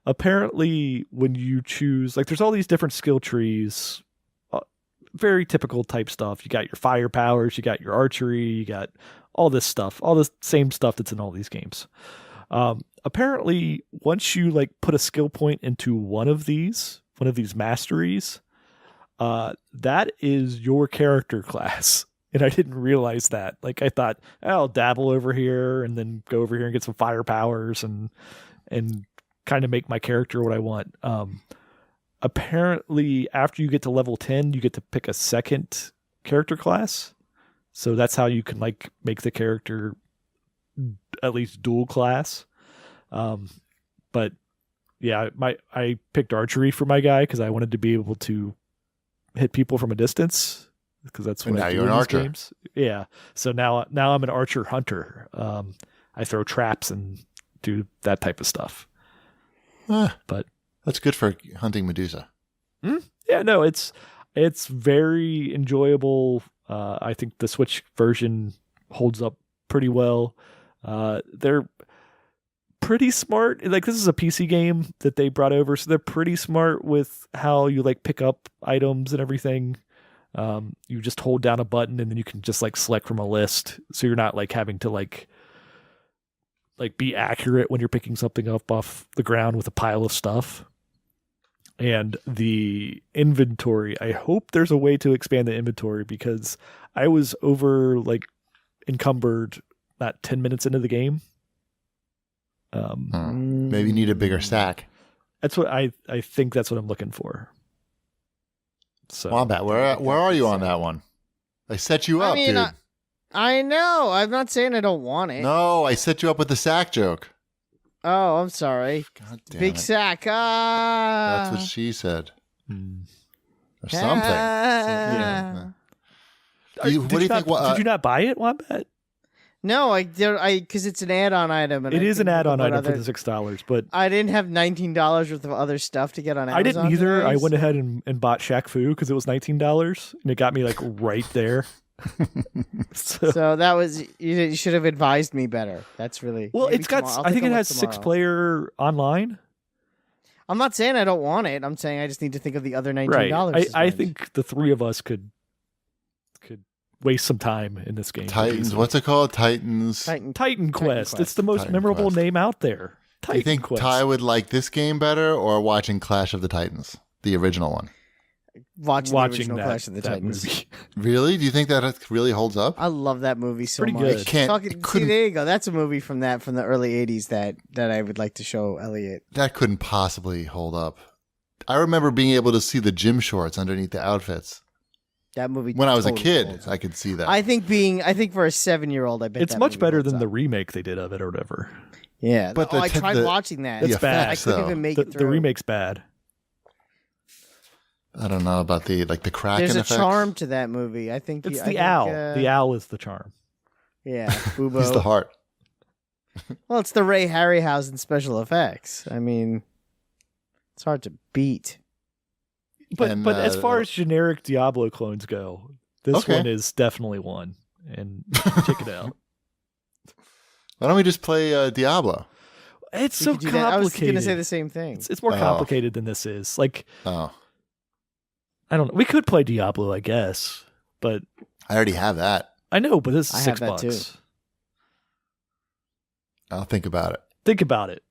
Apparently, when you choose, like, there's all these different skill trees, very typical type stuff. You got your fire powers, you got your archery, you got all this stuff, all the same stuff that's in all these games. Apparently, once you like put a skill point into one of these masteries, that is your character class. And I didn't realize that. Like, I thought, I'll dabble over here and then go over here and get some fire powers and kind of make my character what I want. Apparently, after you get to level 10, you get to pick a second character class. So that's how you can like make the character at least dual class. But yeah, I picked archery for my guy because I wanted to be able to hit people from a distance because that's what I do in these games. Yeah. So now I'm an archer hunter. I throw traps and do that type of stuff. But that's good for hunting Medusa. Yeah, no, it's very enjoyable. I think the Switch version holds up pretty well. They're pretty smart. Like, this is a PC game that they brought over, so they're pretty smart with how you like pick up items and everything. You just hold down a button and then you can just like select from a list, so you're not like having to like be accurate when you're picking something up off the ground with a pile of stuff. And the inventory, I hope there's a way to expand the inventory because I was over like encumbered about 10 minutes into the game. Maybe you need a bigger stack. That's what I think that's what I'm looking for. So Wombat, where are you on that one? I set you up, dude. I know. I'm not saying I don't want it. No, I set you up with the sack joke. Oh, I'm sorry. God damn Big it. sack. That's what she said. Or something. Yeah. What do you think? Did you not buy it, Wombat? No, I because it's an add-on item. And it is an add-on item for the $6, but I didn't have $19 worth of other stuff to get on Amazon. I didn't either. Today, I went ahead and bought Shaq Fu because it was $19, and it got me like right there. So that was you should have advised me better. That's really well. It's got. I think it has 6-player online. I'm not saying I don't want it. I'm saying I just need to think of the other $19. Right. I think the three of us could waste some time in this game. Titans. What's it called? Titan Quest. It's the most memorable name out there. Do you think Quest. Ty would like this game better or watching Clash of the Titans, the original one? Watching the original Clash of the Titans. Movie. Really? Do you think that really holds up? I love that movie so much. Good. See, there you go. That's a movie from the early '80s that I would like to show Elliot. That couldn't possibly hold up. I remember being able to see the gym shorts underneath the outfits. That movie. When I was a kid, I could see that. I think for a 7-year-old, I bet it's that much movie better holds than up. the remake they did of it or whatever. Yeah, but I tried watching that. It's bad. I couldn't even make it through. The remake's bad. I don't know about the Kraken There's a effect. charm to that movie. I think it's the owl. The owl is the charm. Yeah, Bubo. He's the heart. Well, it's the Ray Harryhausen special effects. I mean, it's hard to beat. But as far as generic Diablo clones go, this one is definitely one. And check it out. Why don't we just play Diablo? It's so complicated. I was going to say the same thing. It's more complicated than this is. Like, I don't know. We could play Diablo, I guess, but I already have that. I know, but this is I have $6. that too. I'll think about it. Think about it.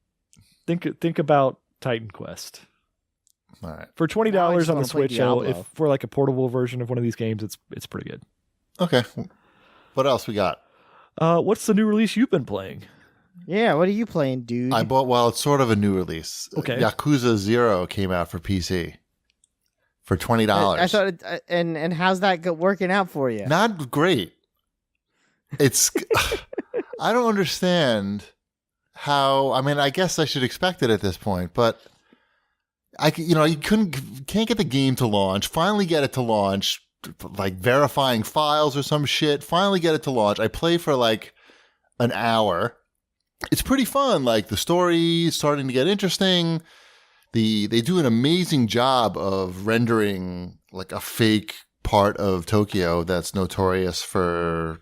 Think about Titan Quest. All right. For $20 on the Switch, if for like a portable version of one of these games, it's pretty good. Okay. What else we got? What's the new release you've been playing? Yeah, what are you playing, dude? I bought. Well, it's sort of a new release. Okay. Yakuza 0 came out for PC for $20. I thought, and how's that working out for you? Not great. It's. I don't understand how. I mean, I guess I should expect it at this point, but you can't get the game to launch. Finally, get it to launch. Like verifying files or some shit. Finally, get it to launch. I play for like an hour. It's pretty fun. Like the story is starting to get interesting. They do an amazing job of rendering like a fake part of Tokyo that's notorious for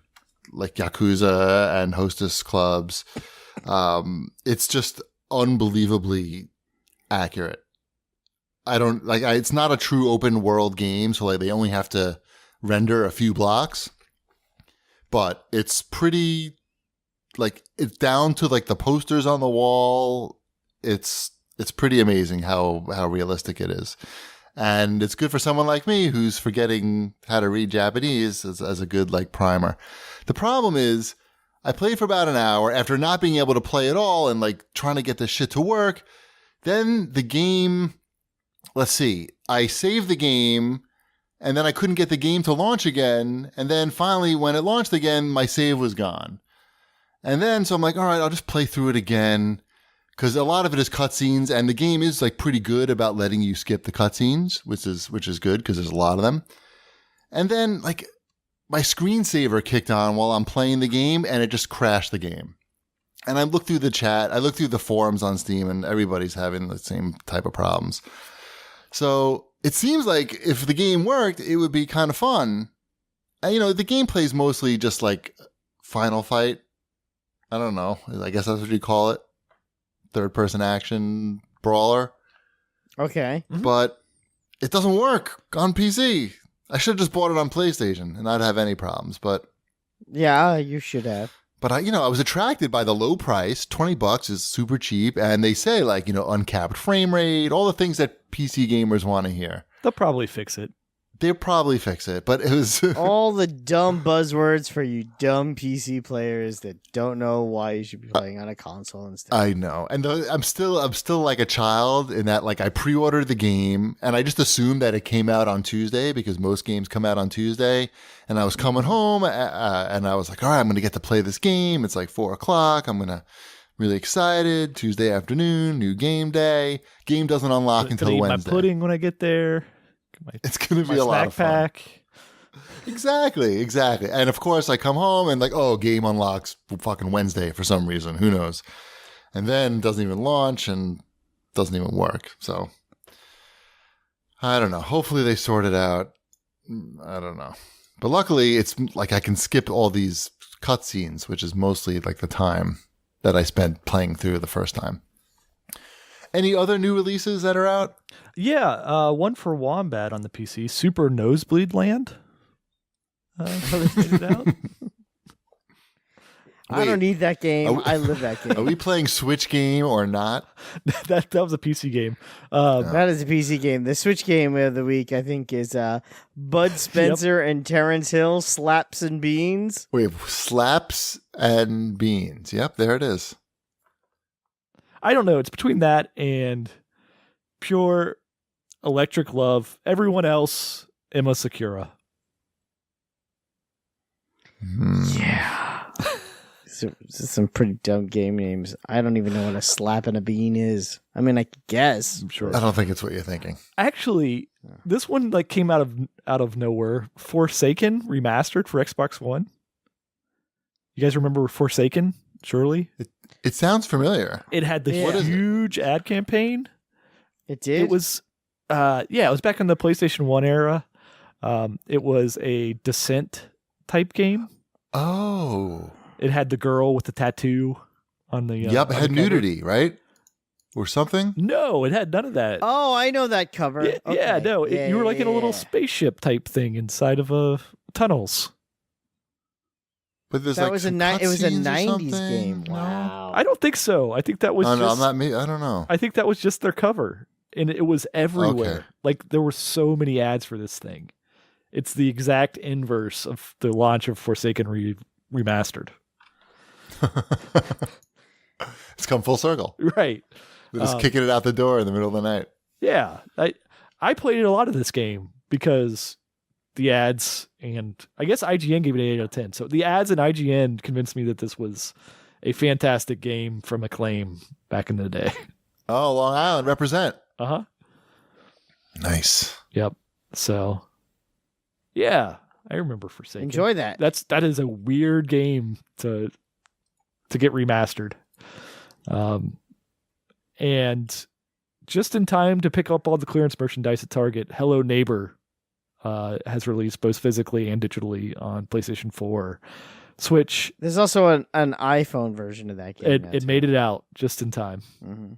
like Yakuza and hostess clubs. It's just unbelievably accurate. It's not a true open world game. So like they only have to render a few blocks, but it's pretty like it's down to like the posters on the wall. It's pretty amazing how realistic it is. And it's good for someone like me who's forgetting how to read Japanese as a good like primer. The problem is I played for about an hour after not being able to play at all and like trying to get this shit to work. Then the game, let's see, I saved the game and then I couldn't get the game to launch again. And then finally when it launched again, my save was gone. And then, so I'm like, all right, I'll just play through it again. Because a lot of it is cutscenes, and the game is like pretty good about letting you skip the cutscenes, which is good because there's a lot of them. And then like my screensaver kicked on while I'm playing the game, and it just crashed the game. And I looked through the chat, I looked through the forums on Steam, and everybody's having the same type of problems. So it seems like if the game worked, it would be kind of fun. And the gameplay is mostly just like Final Fight. I don't know. I guess that's what you call it. Third-person action brawler. Okay. But it doesn't work on PC. I should have just bought it on PlayStation and not have any problems. But yeah, you should have. But I was attracted by the low price. $20 is super cheap. And they say like, uncapped frame rate, all the things that PC gamers want to hear. They'll probably fix it. They'll probably fix it, but it was all the dumb buzzwords for you dumb PC players that don't know why you should be playing on a console instead. I know, and I'm still like a child in that like I pre-ordered the game and I just assumed that it came out on Tuesday because most games come out on Tuesday. And I was coming home and I was like, all right, I'm going to get to play this game. It's like 4:00. I'm really excited. Tuesday afternoon, new game day. Game doesn't unlock until Wednesday. My pudding when I get there. It's going to be a lot of fun. Pack. Exactly. And of course I come home and like, oh, game unlocks fucking Wednesday for some reason. Who knows? And then doesn't even launch and doesn't even work. So I don't know. Hopefully they sort it out. I don't know. But luckily it's like I can skip all these cutscenes, which is mostly like the time that I spent playing through the first time. Any other new releases that are out? Yeah, one for Wombat on the PC, Super Nosebleed Land. They figured it out. I don't need that game. I live that game. Are we playing Switch game or not? that was a PC game. That is a PC game. The Switch game of the week, I think, is Bud Spencer and Terrence Hill, Slaps and Beans. Wait, Slaps and Beans. Yep, there it is. I don't know. It's between that and Pure Electric Love. Everyone else, Emma Sakura. Yeah. Some pretty dumb game names. I don't even know what a slap and a bean is. I mean, I guess. I'm sure. I don't think it's what you're thinking. Actually, this one came out of nowhere. Forsaken remastered for Xbox One. You guys remember Forsaken? Surely. It sounds familiar. It had the huge ad campaign. It did. It was, it was back in the PlayStation 1 era. It was a Descent type game. Oh. It had the girl with the tattoo on the. Yep, it had nudity, right? Or something? No, it had none of that. Oh, I know that cover. Yeah, Okay. yeah no, you were like in a little spaceship type thing inside of tunnels. But there's that like was some it was a cutscenes or 90s something? game. No? Wow. I don't think so. I think that was Oh, no, just. I'm not me. I don't know. I think that was just their cover, and it was everywhere. Okay. Like there were so many ads for this thing. It's the exact inverse of the launch of Forsaken remastered. It's come full circle. Right. They're just kicking it out the door in the middle of the night. Yeah. I played a lot of this game because the ads, and I guess IGN gave it an 8 out of 10. So the ads and IGN convinced me that this was a fantastic game from Acclaim back in the day. Oh, Long Island, represent. Uh-huh. Nice. Yep. So, yeah, I remember Forsaken. Enjoy that. That is a weird game to get remastered. And just in time to pick up all the clearance merchandise at Target, Hello Neighbor has released both physically and digitally on PlayStation 4, Switch. There's also an iPhone version of that game. It made it out just in time. Mm-hmm.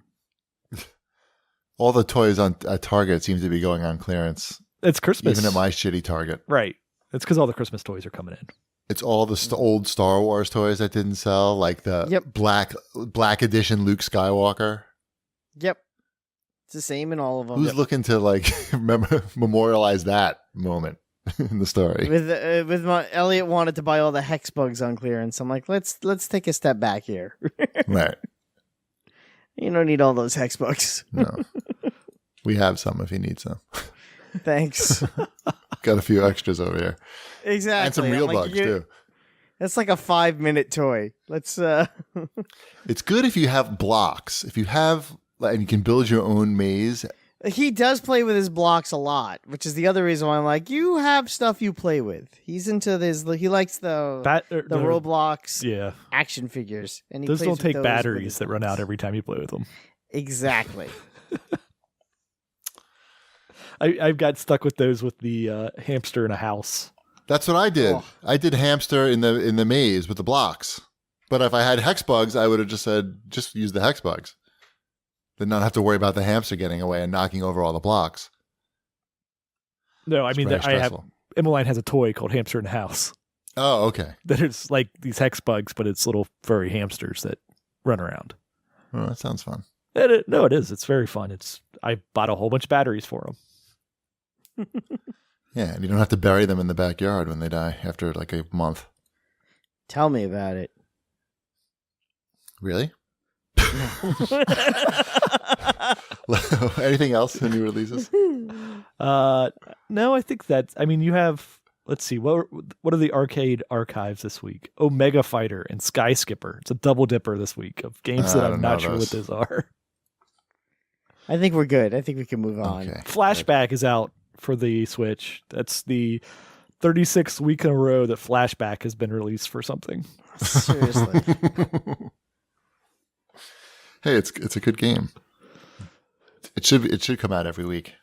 All the toys at Target seem to be going on clearance. It's Christmas. Even at my shitty Target. Right. It's because all the Christmas toys are coming in. It's all the old Star Wars toys that didn't sell, like the black edition Luke Skywalker. Yep. It's the same in all of them. Who's looking to memorialize that moment in the story? With Elliot wanted to buy all the hex bugs on clearance. I'm like, let's take a step back here. Right. You don't need all those hex bugs. No. We have some if you need some. Thanks. Got a few extras over here. Exactly. And some real bugs too. That's like a 5-minute toy. Let's It's good if you have blocks. If you have, and you can build your own maze. He does play with his blocks a lot, which is the other reason why I'm like, you have stuff you play with. He's into this. He likes the Roblox action figures. And he those plays don't with take those batteries that run out every time you play with them. Exactly. I've got stuck with those with the hamster in a house. That's what I did. Oh. I did hamster in the maze with the blocks. But if I had hex bugs, I would have just said, just use the hex bugs. Then not have to worry about the hamster getting away and knocking over all the blocks. No, I mean, Emmeline has a toy called Hamster in a House. Oh, okay. That is like these hex bugs, but it's little furry hamsters that run around. Oh, that sounds fun. No, it is. It's very fun. I bought a whole bunch of batteries for them. Yeah, and you don't have to bury them in the backyard when they die after like a month. Tell me about it. Really? Anything else in new releases? No, I think you have, let's see, what are the arcade archives this week? Omega Fighter and Sky Skipper. It's a double dipper this week of games that I'm not sure what those are. I think we're good. I think we can move on. Okay. Flashback is out for the Switch. That's the 36th week in a row that Flashback has been released for something. Seriously. Hey, it's a good game. It should come out every week.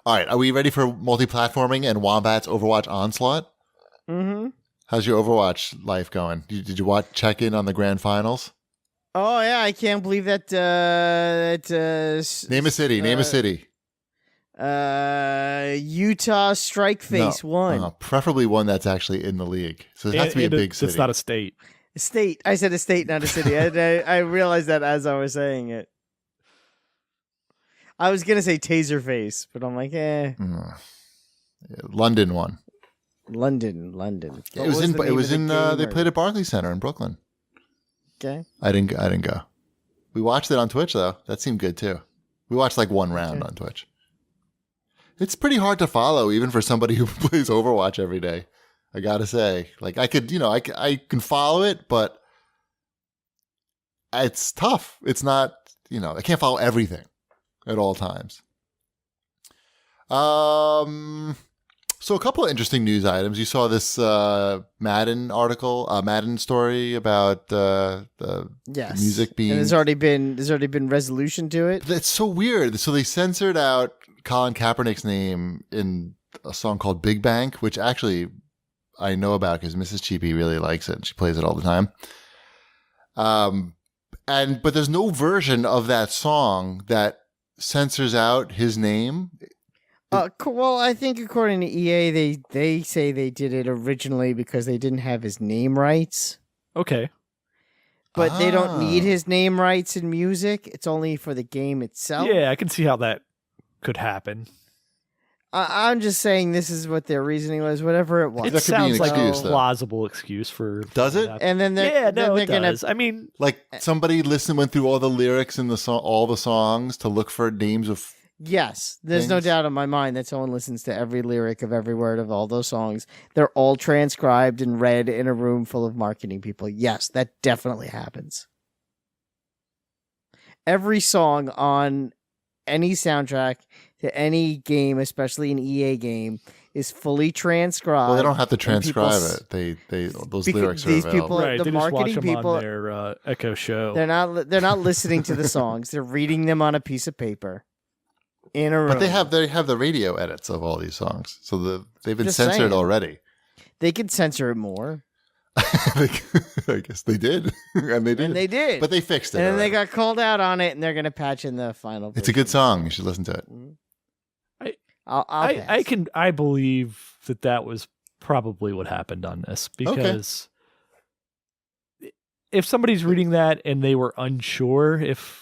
All right, are we ready for multi-platforming and Wombat's Overwatch Onslaught? Mm-hmm. How's your Overwatch life going? Did you check in on the grand finals? Oh yeah, I can't believe that. Name a city. Name a city. Utah Strike Face won. Preferably one that's actually in the league. So it has to be a big city. It's not a state. A state. I said a state, not a city. I realized that as I was saying it. I was going to say Taserface, but I'm like, London won. London. It was in they played at Barclays Center in Brooklyn. Okay. I didn't go. We watched it on Twitch though. That seemed good too. We watched like one round on Twitch. It's pretty hard to follow even for somebody who plays Overwatch every day. I got to say. Like I could, I can follow it, but it's tough. It's not, I can't follow everything at all times. So a couple of interesting news items. You saw this Madden article, Madden story about the music being. And there's already been resolution to it. That's so weird. So they censored out Colin Kaepernick's name in a song called Big Bank, which actually I know about because Mrs. Cheapy really likes it. She plays it all the time. But there's no version of that song that censors out his name. Well, I think according to EA, they say they did it originally because they didn't have his name rights. Okay. But they don't need his name rights in music. It's only for the game itself. Yeah, I can see how that could happen. I'm just saying this is what their reasoning was, whatever it was. It sounds like a plausible excuse for... Does it? And then they're it gonna, does. I mean... Like somebody went through all the lyrics in all the songs to look for names of... Yes, there's no doubt in my mind that someone listens to every lyric of every word of all those songs. They're all transcribed and read in a room full of marketing people. Yes, that definitely happens. Every song on any soundtrack to any game, especially an EA game, is fully transcribed. Well, they don't have to transcribe it. They those lyrics are these available. people, Right, the they marketing just watch them people, on their Echo show. they're not listening to the songs. They're reading them on a piece of paper. In a room. But they have the radio edits of all these songs, so they've been Just censored saying. already. They could censor it more, I guess they did, and they did. and they did. But they fixed it. and then they already. got called out on it, and they're going to patch in the final. It's a good song. You should listen to it. I believe that was probably what happened on this because if somebody's reading that and they were unsure if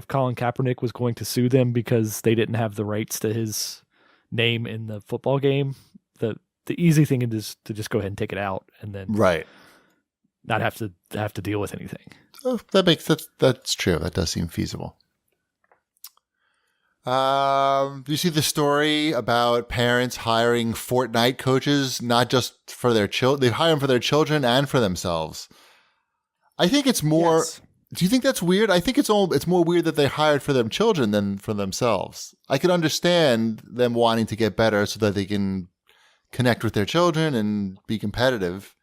Colin Kaepernick was going to sue them because they didn't have the rights to his name in the football game, the easy thing is to just go ahead and take it out and then not have to deal with anything. Oh, that's true. That does seem feasible. Do you see the story about parents hiring Fortnite coaches, not just for their children? They hire them for their children and for themselves. I think it's more. Yes. Do you think that's weird? I think it's more weird that they hired for their children than for themselves. I could understand them wanting to get better so that they can connect with their children and be competitive.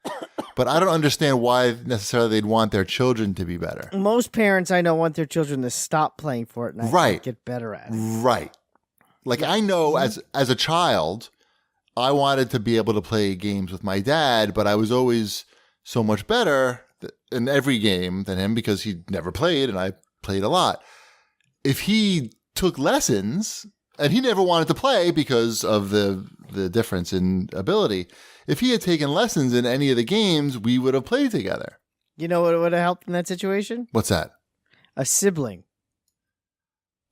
But I don't understand why necessarily they'd want their children to be better. Most parents I know want their children to stop playing Fortnite and get better at it. Right. Like I know as a child, I wanted to be able to play games with my dad, but I was always so much better in every game than him because he never played and I played a lot. If he took lessons, and he never wanted to play because of the difference in ability, if he had taken lessons in any of the games, we would have played together. You know what would have helped in that situation? What's that? A sibling.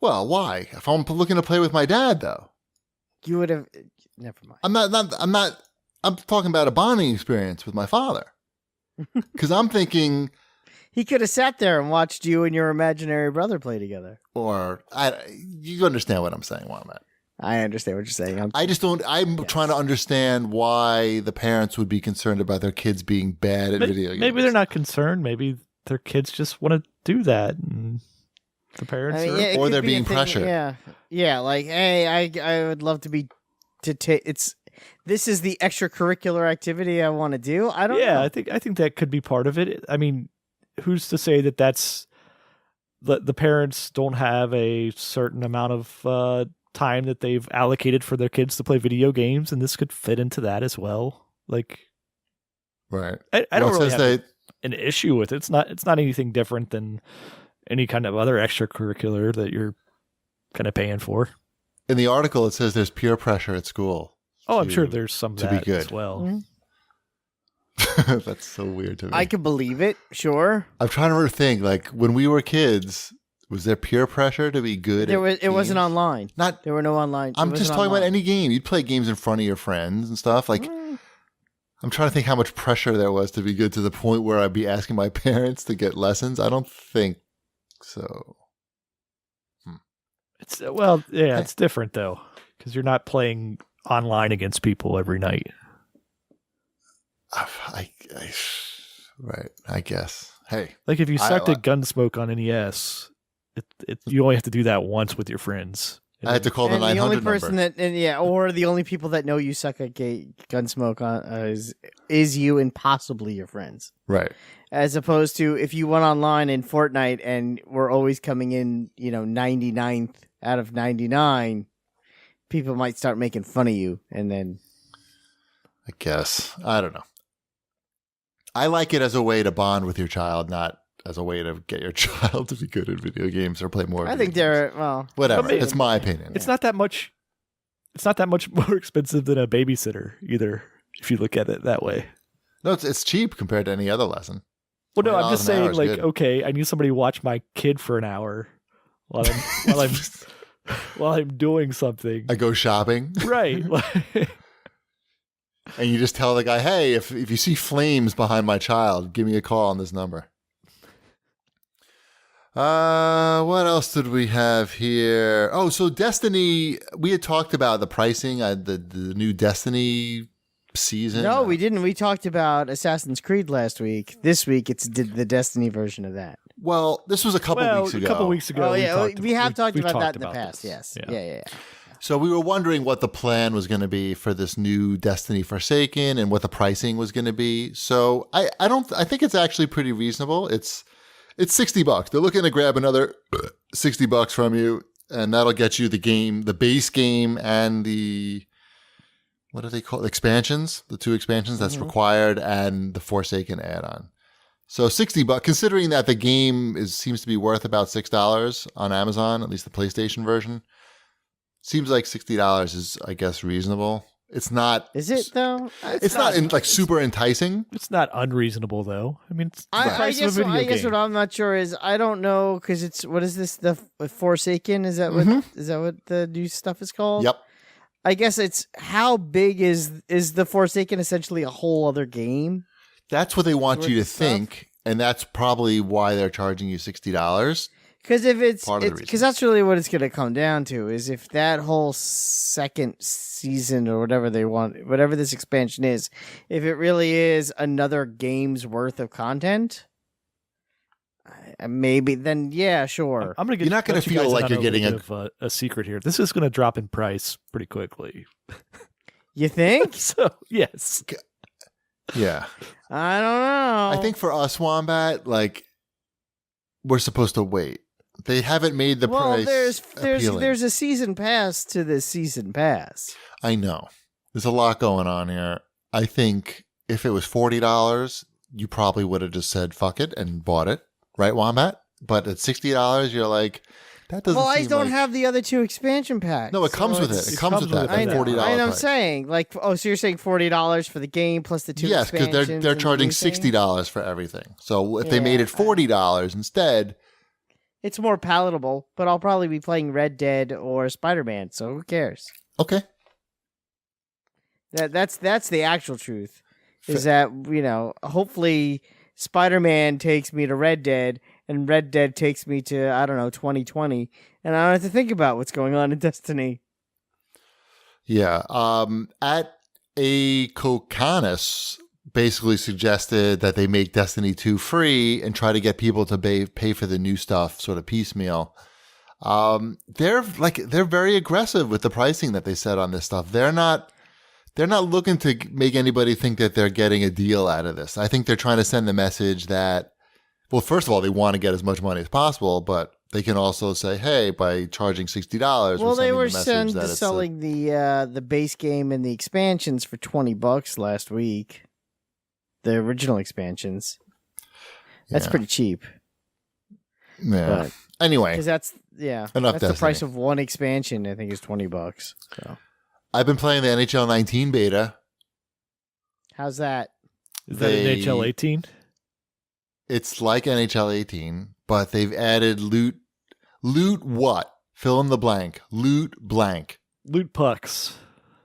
Well, why? If I'm looking to play with my dad, though, You would have. Never mind. I'm talking about a bonding experience with my father. Because I'm thinking, He could have sat there and watched you and your imaginary brother play together. you understand what I'm saying, Wombat. I understand what you're saying. I'm trying to understand why the parents would be concerned about their kids being bad at video games. Maybe they're not concerned. Maybe their kids just want to do that. And the parents or they're being pressured. Yeah. Like, hey, I would love to take. This is the extracurricular activity I want to do. I don't know. Yeah, I think that could be part of it. I mean, who's to say that that's the parents don't have a certain amount of time that they've allocated for their kids to play video games, and this could fit into that as well. Like, right? I don't really have an issue with it. It's not anything different than any kind of other extracurricular that you're kind of paying for. in the article it says there's peer pressure at school. Oh, I'm sure there's some to that be good as well. Mm-hmm. That's so weird to me. I can believe it. Sure. I'm trying to think. Like when we were kids, was there peer pressure to be good? It wasn't online. There were no online. I'm just talking about any game. You'd play games in front of your friends and stuff. Like I'm trying to think how much pressure there was to be good to the point where I'd be asking my parents to get lessons. I don't think so. It's it's different though because you're not playing online against people every night. Right, I guess. Hey, like if you sucked at Gunsmoke on NES, you only have to do that once with your friends. I had to call the 900 the only person number. or the only people that know you suck at Gunsmoke is you and possibly your friends. Right. As opposed to if you went online in Fortnite and were always coming in, 99th out of 99, people might start making fun of you, and then. I guess. I don't know. I like it as a way to bond with your child, not as a way to get your child to be good at video games or play more. I think they're whatever. It's my opinion. It's not that much. It's not that much more expensive than a babysitter either, if you look at it that way. No, it's cheap compared to any other lesson. Well, no, I'm just saying, like, okay, I need somebody to watch my kid for an hour while I'm doing something. I go shopping, right? And you just tell the guy, hey, if you see flames behind my child, give me a call on this number. What else did we have here? Oh, so Destiny, we had talked about the pricing, the new Destiny season. No, we didn't. We talked about Assassin's Creed last week. This week, it's the Destiny version of that. Well, this was a couple weeks ago. A couple weeks ago. Oh, yeah. We have talked about that in the past. This. Yes. Yeah. So we were wondering what the plan was going to be for this new Destiny Forsaken and what the pricing was going to be. So I think it's actually pretty reasonable. It's $60. They're looking to grab another $60 from you, and that'll get you the game, the base game, and the what do they call it? Expansions? The 2 expansions that's required, and the Forsaken add-on. So $60, considering that the game seems to be worth about $6 on Amazon, at least the PlayStation version. Seems like $60 is, I guess, reasonable. It's not. Is it though? It's not super enticing. It's not unreasonable though. I mean, it's I guess what I'm not sure is I don't know because it's what is this the Forsaken? Is that what the new stuff is called? Yep. I guess it's how big is the Forsaken essentially a whole other game? That's what they want you to think, and that's probably why they're charging you $60. Because if because that's really what it's going to come down to is if that whole second season or whatever they want, whatever this expansion is, if it really is another game's worth of content, maybe then yeah, sure. You're not going to feel like you're getting a secret here. This is going to drop in price pretty quickly. You think? So yes. Yeah. I don't know. I think for us, Wombat, we're supposed to wait. They haven't made the price appealing. There's a season pass to this season pass. I know. There's a lot going on here. I think if it was $40, you probably would have just said fuck it and bought it, right, Wombat? But at $60, you're like, that doesn't. Well, I don't have the other 2 expansion packs. No, it comes with it. It comes with that. I know. $40 I'm saying so you're saying $40 for the game plus the 2 expansions? Yes, because they're charging $60 for everything. So if they made it $40 instead. It's more palatable, but I'll probably be playing Red Dead or Spider-Man, so who cares? Okay. That's the actual truth. Is that, hopefully Spider-Man takes me to Red Dead and Red Dead takes me to, 2020, and I don't have to think about what's going on in Destiny. Yeah. At CAGcast basically suggested that they make Destiny 2 free and try to get people to pay for the new stuff sort of piecemeal. They're very aggressive with the pricing that they set on this stuff. They're not looking to make anybody think that they're getting a deal out of this. I think they're trying to send the message that, well, first of all, they want to get as much money as possible, but they can also say, hey, by charging $60, well, they were selling the base game and the expansions for $20 last week. The original expansions. That's pretty cheap. Yeah. But, anyway, because Yeah, Enough that's the price Destiny. of one expansion. I think is $20. So I've been playing the NHL 19 beta. how's that? Is that an NHL 18? It's like NHL 18, but they've added loot. Loot what? Fill in the blank. Loot blank. Loot pucks.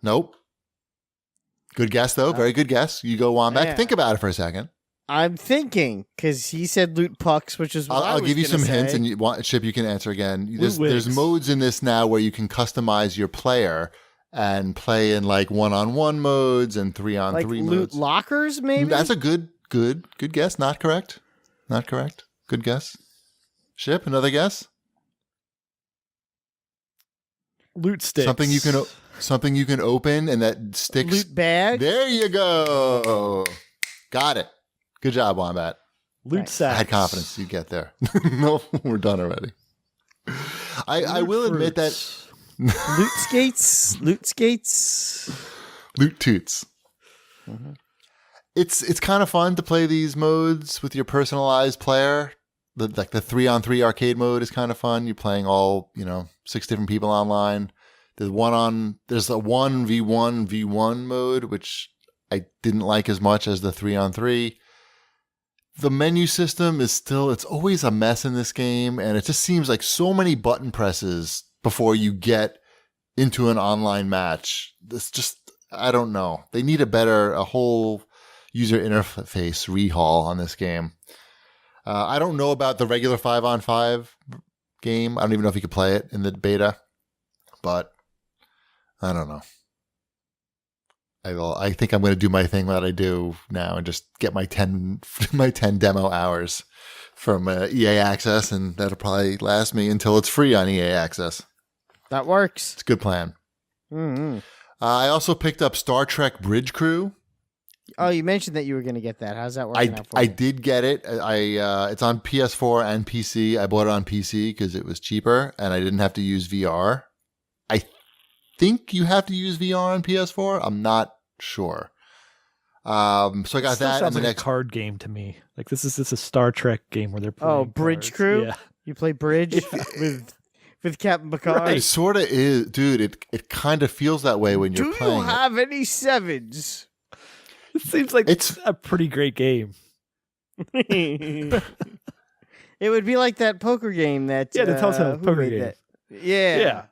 Nope. Good guess, though. Very good guess. You go Wombat. Yeah. Think about it for a second. I'm thinking because he said loot pucks, which is what I'll give you some hints, and Chip, you can answer again. There's wigs. modes in this now where you can customize your player and play in like 1-on-1 modes and 3-on-3 like modes. loot lockers, maybe. That's a good guess. Not correct. Not correct. Good guess. Chip, another guess. Loot sticks. Something you can open and that sticks. Loot bag. There you go. Got it. Good job, Wombat. Loot Thanks. sacks. I had confidence you'd get there. No, we're done already. I will admit that Loot skates. Loot skates. loot toots. Mm-hmm. It's kind of fun to play these modes with your personalized player. The 3-on-3 arcade mode is kind of fun. You're playing all 6 different people online. There's a 1v1v1 mode, which I didn't like as much as the 3-on-3. The menu system is it's always a mess in this game, and it just seems like so many button presses before you get into an online match. It's just, I don't know. They need a whole user interface rehaul on this game. I don't know about the regular 5-on-5 game. I don't even know if you could play it in the beta, but I don't know. I think I'm going to do my thing that I do now and just get my 10 demo hours from EA Access, and that'll probably last me until it's free on EA Access. That works. It's a good plan. Mm-hmm. I also picked up Star Trek Bridge Crew. Oh, you mentioned that you were going to get that. How's that working out for you? I did get it. It's on PS4 and PC. I bought it on PC because it was cheaper and I didn't have to use VR. I think you have to use VR on PS4. I'm not sure. So I got that. Sounds like a card game to me. Like this is a Star Trek game where they're playing Bridge cards. Crew? Yeah. You play bridge with Captain Picard? It sort of is, dude. It kind of feels that way when you're playing. Do you have any sevens? It seems like it's a pretty great game. It would be like that poker game that the Telltale who poker made game. that? Yeah,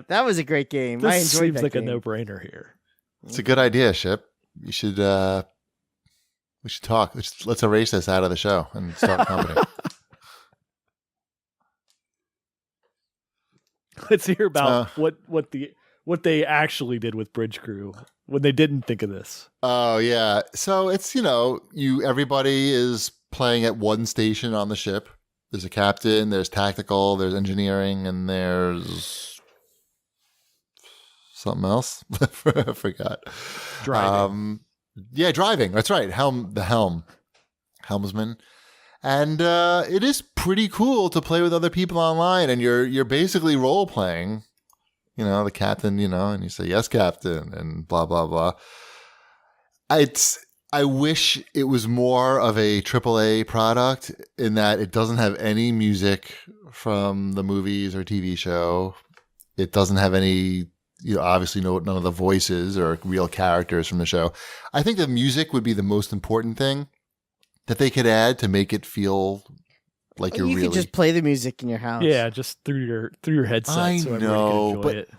that was a great game. This I enjoyed seems that like game. a no-brainer here. It's a good idea, Ship. You should. We should talk. Let's erase this out of the show and start a company. Let's hear about what they actually did with Bridge Crew when they didn't think of this. Oh yeah. So it's everybody is playing at one station on the ship. There's a captain, there's tactical, there's engineering, and there's something else. I forgot. Driving. Driving. That's right. Helmsman. And it is pretty cool to play with other people online, and you're basically role playing. The captain, and you say yes, captain, and blah blah blah. I wish it was more of a AAA product in that it doesn't have any music from the movies or TV show. It doesn't have any, obviously none of the voices or real characters from the show. I think the music would be the most important thing that they could add to make it feel like You could just play the music in your house. Yeah, just through your headset. I so know, everybody can enjoy it.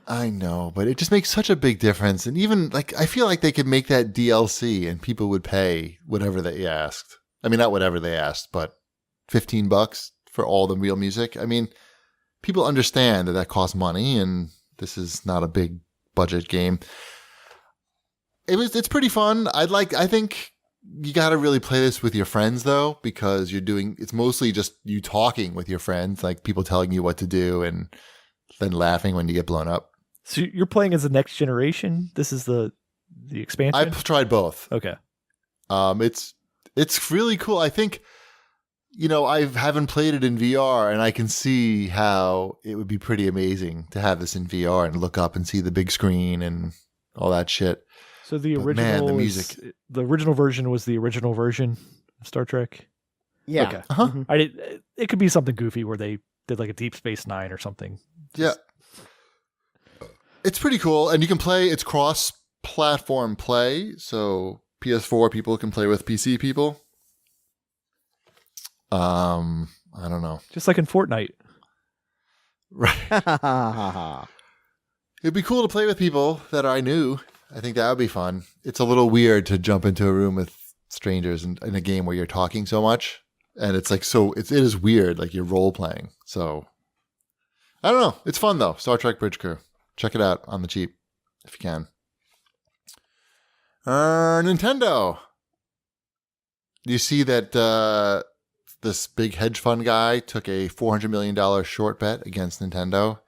I know, but it just makes such a big difference. And even I feel like they could make that DLC and people would pay whatever they asked. I mean, not whatever they asked, but $15 for all the real music. I mean, people understand that costs money, and this is not a big budget game. It's pretty fun. I think you got to really play this with your friends though, because it's mostly just you talking with your friends, like people telling you what to do and then laughing when you get blown up. So you're playing as the next generation? This is the expansion? I've tried both. Okay. It's really cool. I think, I haven't played it in VR, and I can see how it would be pretty amazing to have this in VR and look up and see the big screen and all that shit. So the But original man, the music. the original version was the original version of Star Trek? Yeah. Okay. Uh-huh. It could be something goofy where they did like a Deep Space Nine or something. Yeah. It's pretty cool. And you can play, it's cross-platform play. So PS4 people can play with PC people. I don't know. Just like in Fortnite. Right. It'd be cool to play with people that I knew. I think that would be fun. It's a little weird to jump into a room with strangers in a game where you're talking so much. And it's like, it is weird, like you're role playing. So I don't know. It's fun though. Star Trek Bridge Crew. Check it out on the cheap if you can. Nintendo. You see that this big hedge fund guy took a $400 million short bet against Nintendo,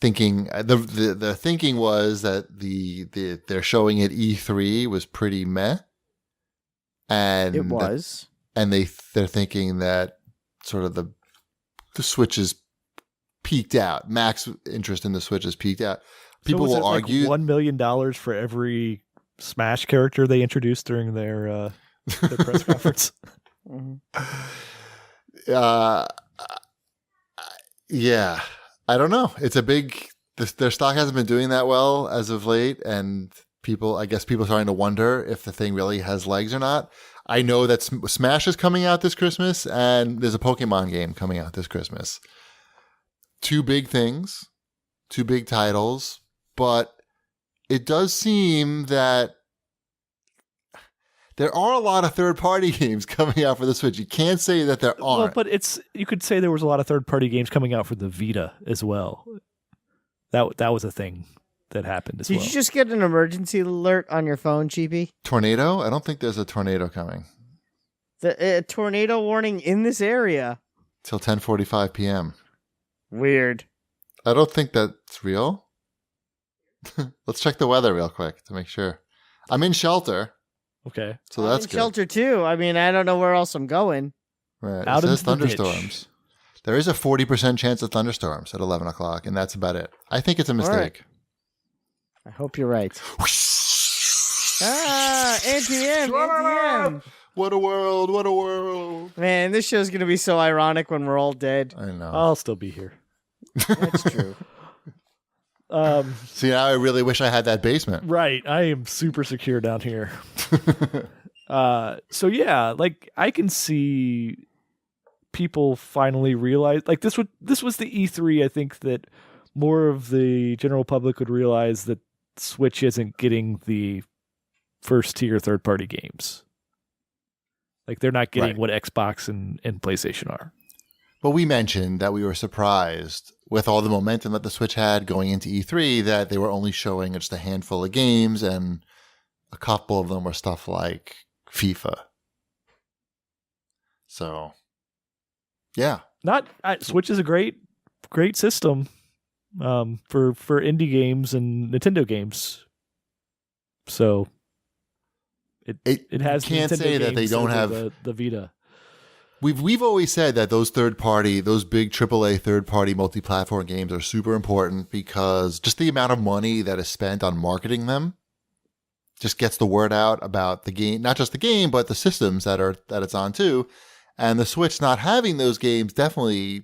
thinking the thinking was that they're showing at E3 was pretty meh, and It was, and they're thinking that sort of the Switch is peaked out. Max interest in the Switch is peaked out. People will argue $1 million for every Smash character they introduced during their press conference. Yeah, I don't know. It's a big. Their stock hasn't been doing that well as of late, and I guess people are starting to wonder if the thing really has legs or not. I know that Smash is coming out this Christmas, and there's a Pokemon game coming out this Christmas. Two big things, two big titles, but it does seem that there are a lot of third-party games coming out for the Switch. You can't say that there aren't. Well, but you could say there was a lot of third-party games coming out for the Vita as well. That was a thing that happened as well. Did you just get an emergency alert on your phone, Cheapy? Tornado? I don't think there's a tornado coming. The tornado warning in this area. Till 10:45 p.m. Weird. I don't think that's real. Let's check the weather real quick to make sure. I'm in shelter. Okay. So that's good. Shelter too. I mean, I don't know where else I'm going. Right. Out it says into the ditch. thunderstorms. There is a 40% chance of thunderstorms at 11 o'clock, and that's about it. I think it's a mistake. I hope you're right. NTM. What a world. What a world. Man, this show's going to be so ironic when we're all dead. I know. I'll still be here. That's true. See, now I really wish I had that basement. Right. I am super secure down here. So yeah, like I can see people finally realize, like this was the E3, I think, that more of the general public would realize that Switch isn't getting the first tier third party games. Like they're not getting what Xbox and PlayStation are. But we mentioned that we were surprised with all the momentum that the Switch had going into E3 that they were only showing just a handful of games, and a couple of them were stuff like FIFA. So, yeah. Switch is a great system for indie games and Nintendo games. So it has. Can't Nintendo say that they games don't have the Vita. We've always said that those big AAA third-party multi-platform games are super important because just the amount of money that is spent on marketing them just gets the word out about the game, not just the game, but the systems that it's on too. And the Switch not having those games definitely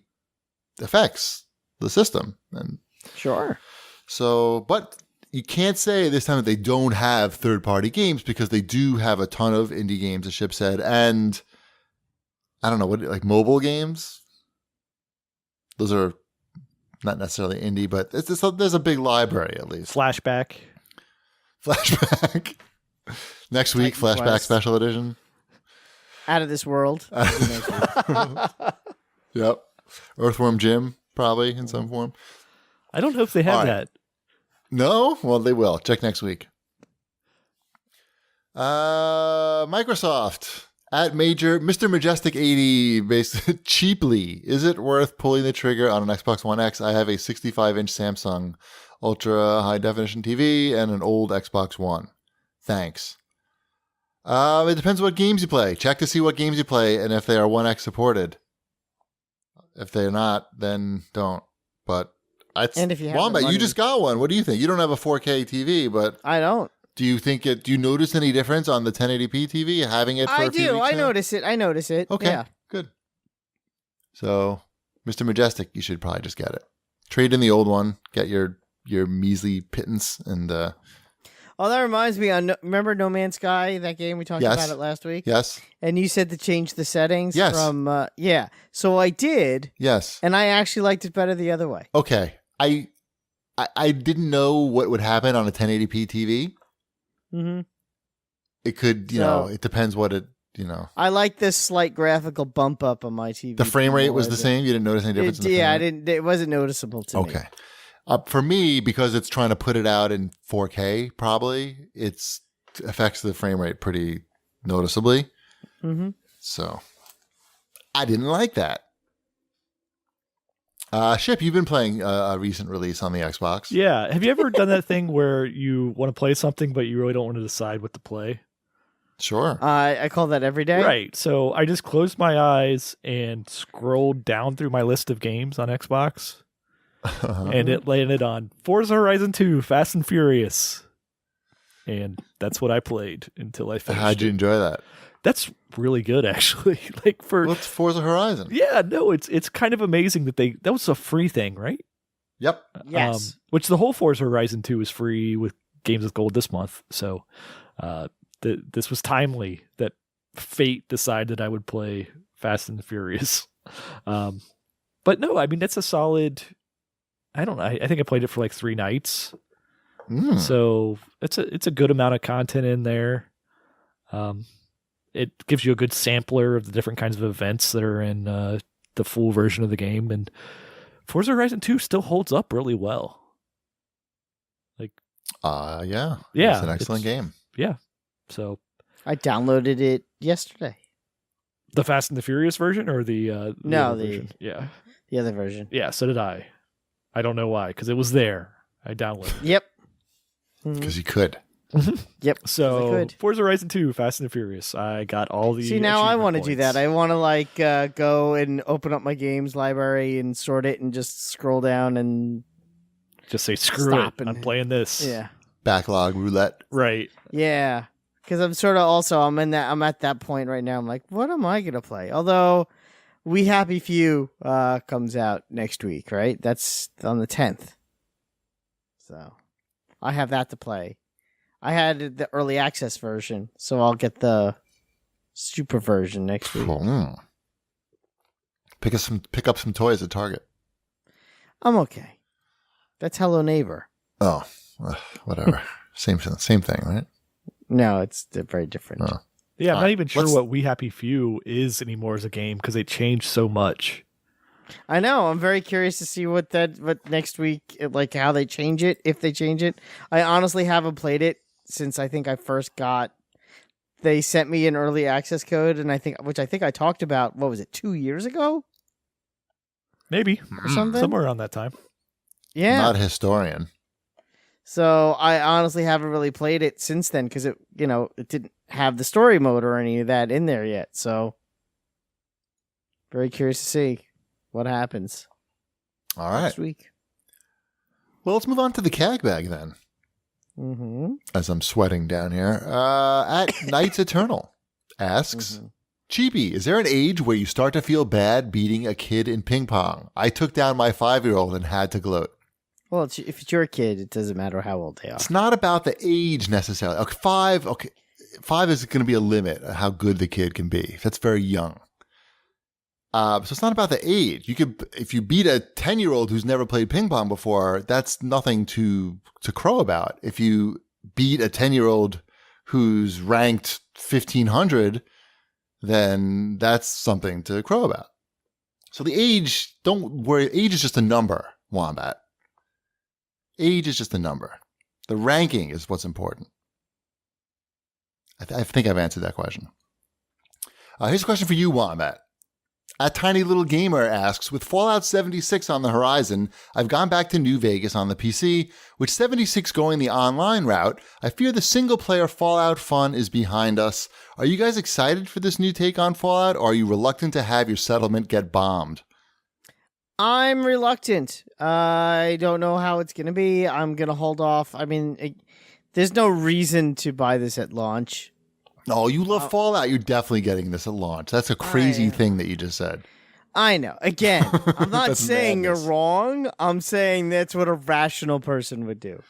affects the system. And Sure. so, but you can't say this time that they don't have third-party games because they do have a ton of indie games, as Chip said, and I don't know, like mobile games? Those are not necessarily indie, but there's a big library at least. Flashback. Next week, Titan Flashback Quest. Special Edition. Out of this world. Yep. Earthworm Jim, probably in some form. I don't know if they have All right. that. No? Well, they will. Check next week. Microsoft. At Mr. Majestic 80, cheaply, is it worth pulling the trigger on an Xbox One X? I have a 65-inch Samsung Ultra High Definition TV and an old Xbox One. Thanks. It depends what games you play. Check to see what games you play and if they are One X supported. If they're not, then don't. But And if you have the Wombat, money. you just got one. What do you think? You don't have a 4K TV, but I don't. Do you think it? Do you notice any difference on the 1080p TV having it? For I a few do. weeks I now? notice it. Okay, Yeah. good. So, Mr. Majestic, you should probably just get it. Trade in the old one. Get your measly pittance and. Oh, that reminds me. Remember No Man's Sky? That game we talked Yes. about it last week. Yes. And you said to change the settings. Yes. From yeah. So I did. Yes. And I actually liked it better the other way. Okay. I didn't know what would happen on a 1080p TV. Mm-hmm. It could, you know, it depends what it, you know. I like this slight graphical bump up on my TV. The frame rate was the same. You didn't notice any difference in the frame rate? I didn't. It wasn't noticeable to me. Okay. For me, because it's trying to put it out in 4K, probably it affects the frame rate pretty noticeably. Mm-hmm. So I didn't like that. Ship, you've been playing a recent release on the Xbox. Yeah. Have you ever done that thing where you want to play something, but you really don't want to decide what to play? Sure. I call that every day. Right. So I just closed my eyes and scrolled down through my list of games on Xbox. And it landed on Forza Horizon 2, Fast and Furious. And that's what I played until I finished. How'd you enjoy that? That's really good, actually. What's Forza Horizon? Yeah, no, it's kind of amazing that was a free thing, right? Yep. Yes. Which the whole Forza Horizon 2 is free with Games with Gold this month. So this was timely that fate decided I would play Fast and the Furious. But no, I mean, that's a solid... I don't know. I think I played it for like 3 nights. So it's a good amount of content in there. It gives you a good sampler of the different kinds of events that are in the full version of the game. And Forza Horizon 2 still holds up really well. Yeah. Yeah. It's an excellent game. Yeah. So I downloaded it yesterday. the Fast and the Furious version or the other version? Yeah. The other version. Yeah, so did I. I don't know why, because it was there. I downloaded it. Yep. Because you could. Yep. So, Forza Horizon 2, Fast and the Furious. I got all the. See, now I want to achievement do that. points. I want to go and open up my games library and sort it and just scroll down and Just say, screw stop it. and- I'm playing this. yeah, Backlog roulette. Right. yeah. Because I'm sort of also I'm at that point right now. I'm like, what am I gonna play? Although, We Happy Few comes out next week, right? That's on the 10th. So I have that to play. I had the early access version, so I'll get the super version next week. Pick up some toys at Target. I'm okay. That's Hello Neighbor. Oh, whatever. same thing, right? No, it's very different. Oh. Yeah, I'm not even sure What's- what We Happy Few is anymore as a game because it changed so much. I know. I'm very curious to see what next week, like how they change it, if they change it. I honestly haven't played it since I think I first got. They sent me an early access code, and which I think I talked about. What was it, 2 years ago Maybe. or something? Somewhere around that time. Yeah. Not a historian. So I honestly haven't really played it since then because it didn't have the story mode or any of that in there yet. So very curious to see what happens All right. next week. Well, let's move on to the CAG bag then. Mm-hmm. As I'm sweating down here. At Knights Eternal asks, Cheapy, is there an age where you start to feel bad beating a kid in ping pong? I took down my 5-year-old and had to gloat. Well, if it's your kid, it doesn't matter how old they are. It's not about the age necessarily. Okay, 5 is going to be a limit of how good the kid can be. That's very young. So it's not about the age. If you beat a 10-year-old who's never played ping pong before, that's nothing to crow about. If you beat a 10-year-old who's ranked 1,500, then that's something to crow about. So the age, don't worry. Age is just a number, Wombat. Age is just a number. The ranking is what's important. I think I've answered that question. Here's a question for you, Wombat. A Tiny Little Gamer asks, with Fallout 76 on the horizon, I've gone back to New Vegas on the PC. With 76 going the online route, I fear the single-player Fallout fun is behind us. Are you guys excited for this new take on Fallout, or are you reluctant to have your settlement get bombed? I'm reluctant. I don't know how it's going to be. I'm going to hold off. I mean, There's no reason to buy this at launch. No, you love Fallout. You're definitely getting this at launch. That's a crazy thing that you just said. I know. Again, I'm not saying madness. you're wrong. I'm saying that's what a rational person would do.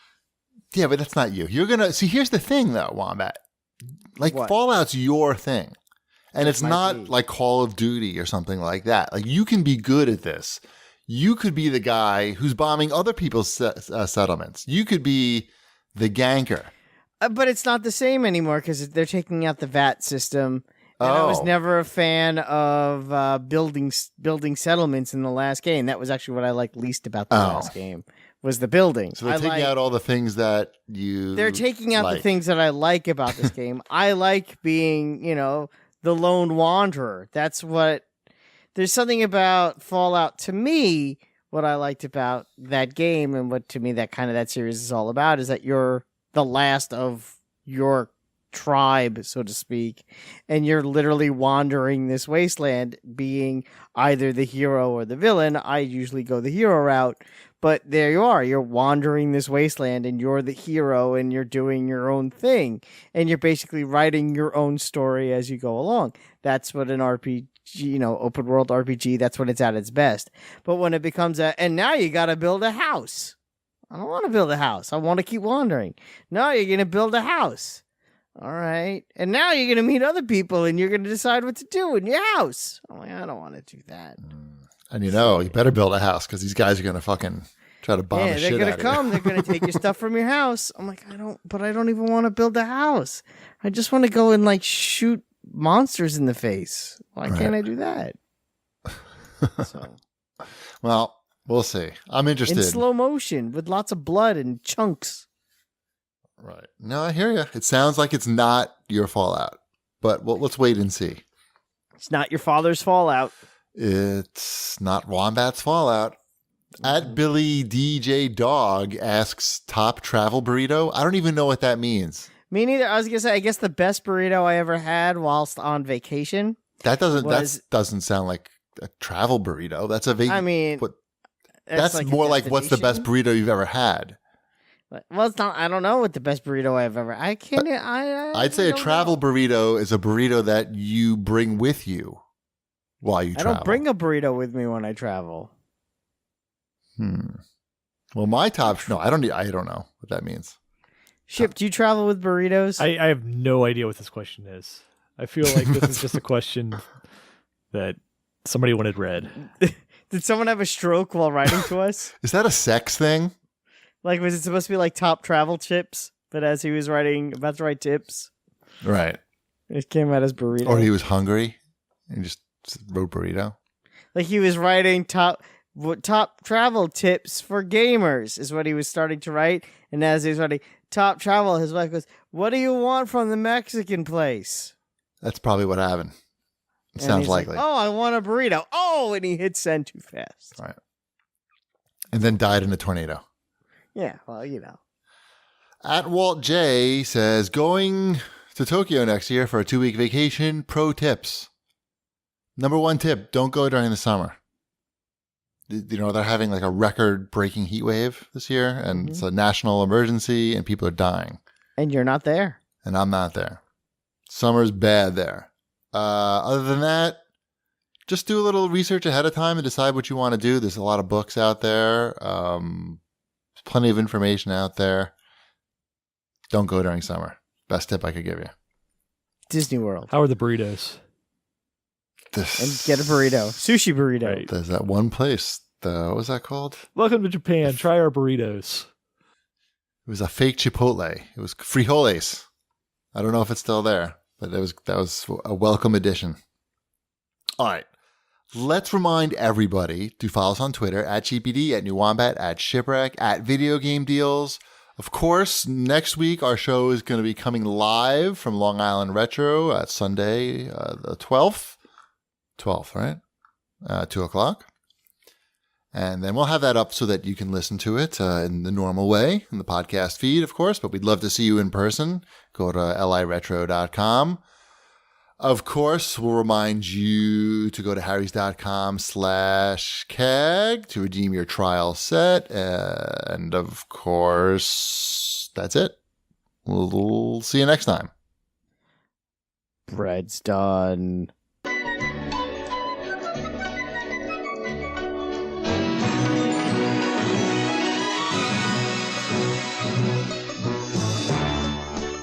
Yeah, but that's not you. You're going to... See, here's the thing, though, Wombat. Like, What? Fallout's your thing. And it's might not be. like Call of Duty or something like that. Like, you can be good at this. You could be the guy who's bombing other people's settlements. You could be the ganker. But it's not the same anymore because they're taking out the VAT system. And I was never a fan of building settlements in the last game. That was actually what I liked least about the last game, was the building. So they're taking out all the things that you They're taking out the things that I like about this game. I like being, the lone wanderer. That's what... There's something about Fallout, to me, what I liked about that game and what, to me, that series is all about is that you're the last of your tribe, so to speak, and you're literally wandering this wasteland, being either the hero or the villain. I usually go the hero route, but there you are. You're wandering this wasteland, and you're the hero, and you're doing your own thing, and you're basically writing your own story as you go along. That's what an RPG, open world RPG, that's when it's at its best. But when it becomes and now you got to build a house. I don't want to build a house. I want to keep wandering. No, you're going to build a house. All right. And now you're going to meet other people and you're going to decide what to do in your house. I'm like, I don't want to do that. And you better build a house because these guys are going to fucking try to bomb the shit out of you. They're going to come. They're going to take your stuff from your house. I'm like, I don't even want to build a house. I just want to go and shoot monsters in the face. Why can't I do that? So, well, we'll see. I'm interested. In slow motion with lots of blood and chunks. Right. No, I hear you. It sounds like it's not your Fallout, but let's wait and see. It's not your father's Fallout. It's not Wombat's Fallout. At Billy DJ Dog asks, top travel burrito? I don't even know what that means. Me neither. I was going to say, I guess the best burrito I ever had whilst on vacation. That doesn't sound like a travel burrito. That's a that's more like what's the best burrito you've ever had. Well, it's not. I don't know what the best burrito I've ever. I can't. I'd say a travel burrito is a burrito that you bring with you while you travel. I don't bring a burrito with me when I travel. Well, my top. No, I don't know what that means. Ship, do you travel with burritos? I have no idea what this question is. I feel like this is just a question that somebody wanted read. Did someone have a stroke while writing to us? Is that a sex thing? Was it supposed to be top travel tips? But as he was about to write tips, right, it came out as burrito. Or he was hungry and just wrote burrito. He was writing top travel tips for gamers is what he was starting to write. And as he was writing top travel, his wife goes, "What do you want from the Mexican place?" That's probably what happened. It sounds likely. Oh, I want a burrito. Oh, and he hit send too fast. Right. And then died in a tornado. Yeah, well, At Walt J says, going to Tokyo next year for a 2-week vacation. Pro tips. Number 1 tip, don't go during the summer. They're having a record-breaking heat wave this year, and it's a national emergency, and people are dying. And you're not there. And I'm not there. Summer's bad there. Other than that, just do a little research ahead of time and decide what you want to do. There's a lot of books out there. There's plenty of information out there. Don't go during summer. Best tip I could give you. Disney World. How are the burritos? And get a burrito. Sushi burrito. Right. There's that one place. What was that called? Welcome to Japan. Try our burritos. It was a fake Chipotle. It was frijoles. I don't know if it's still there, but that was a welcome addition. All right. Let's remind everybody to follow us on Twitter at GPD, at New Wombat, at Shipwreck, at Video Game Deals. Of course, next week our show is going to be coming live from Long Island Retro at Sunday, the 12th. 12th, right? 2 o'clock. And then we'll have that up so that you can listen to it in the normal way, in the podcast feed, of course. But we'd love to see you in person. Go to liretro.com. Of course, we'll remind you to go to harrys.com/CAG to redeem your trial set. And of course, that's it. we'll see you next time. Bread's done.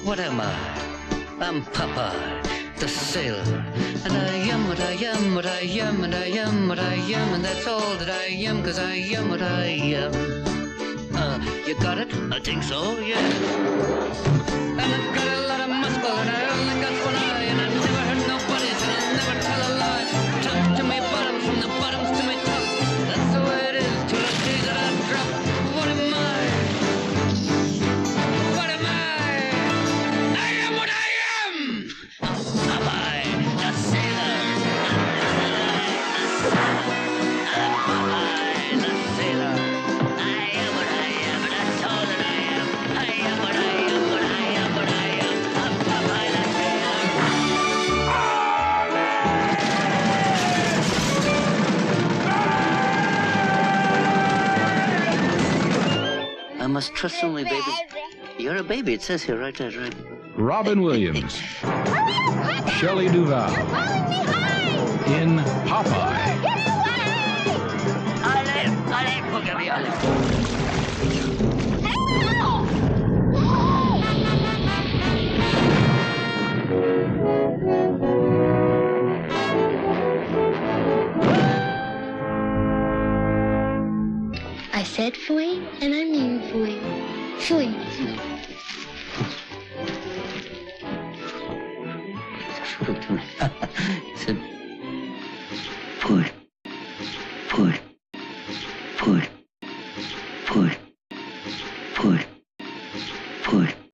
What am I? I'm Popeye, the sailor. And I am what I am, what I am, and I am what I am. And that's all that I am, 'cause I am what I am. You got it? I think so, yeah. And I've got a lot of muscle, and I only got one eye. And I never hurt nobody's, and I'll never tell a lie. Top to my bottom, from the bottoms to my top. That's the way it is, till the day that I drop. What am I? What am I? I am what I am! Popeye, the sailor. I'm Popeye, the sailor. I am what I am, and that's all that I am. I am what I am, what I am, what I am. I'm Popeye, the sailor. I must trust only, baby. You're a baby, it says here, right there, right? Robin Williams, Shelley Duvall, in Popeye. Allez, Puggy, allez. I said fooey, and I mean fooey. Fooey. Said, food.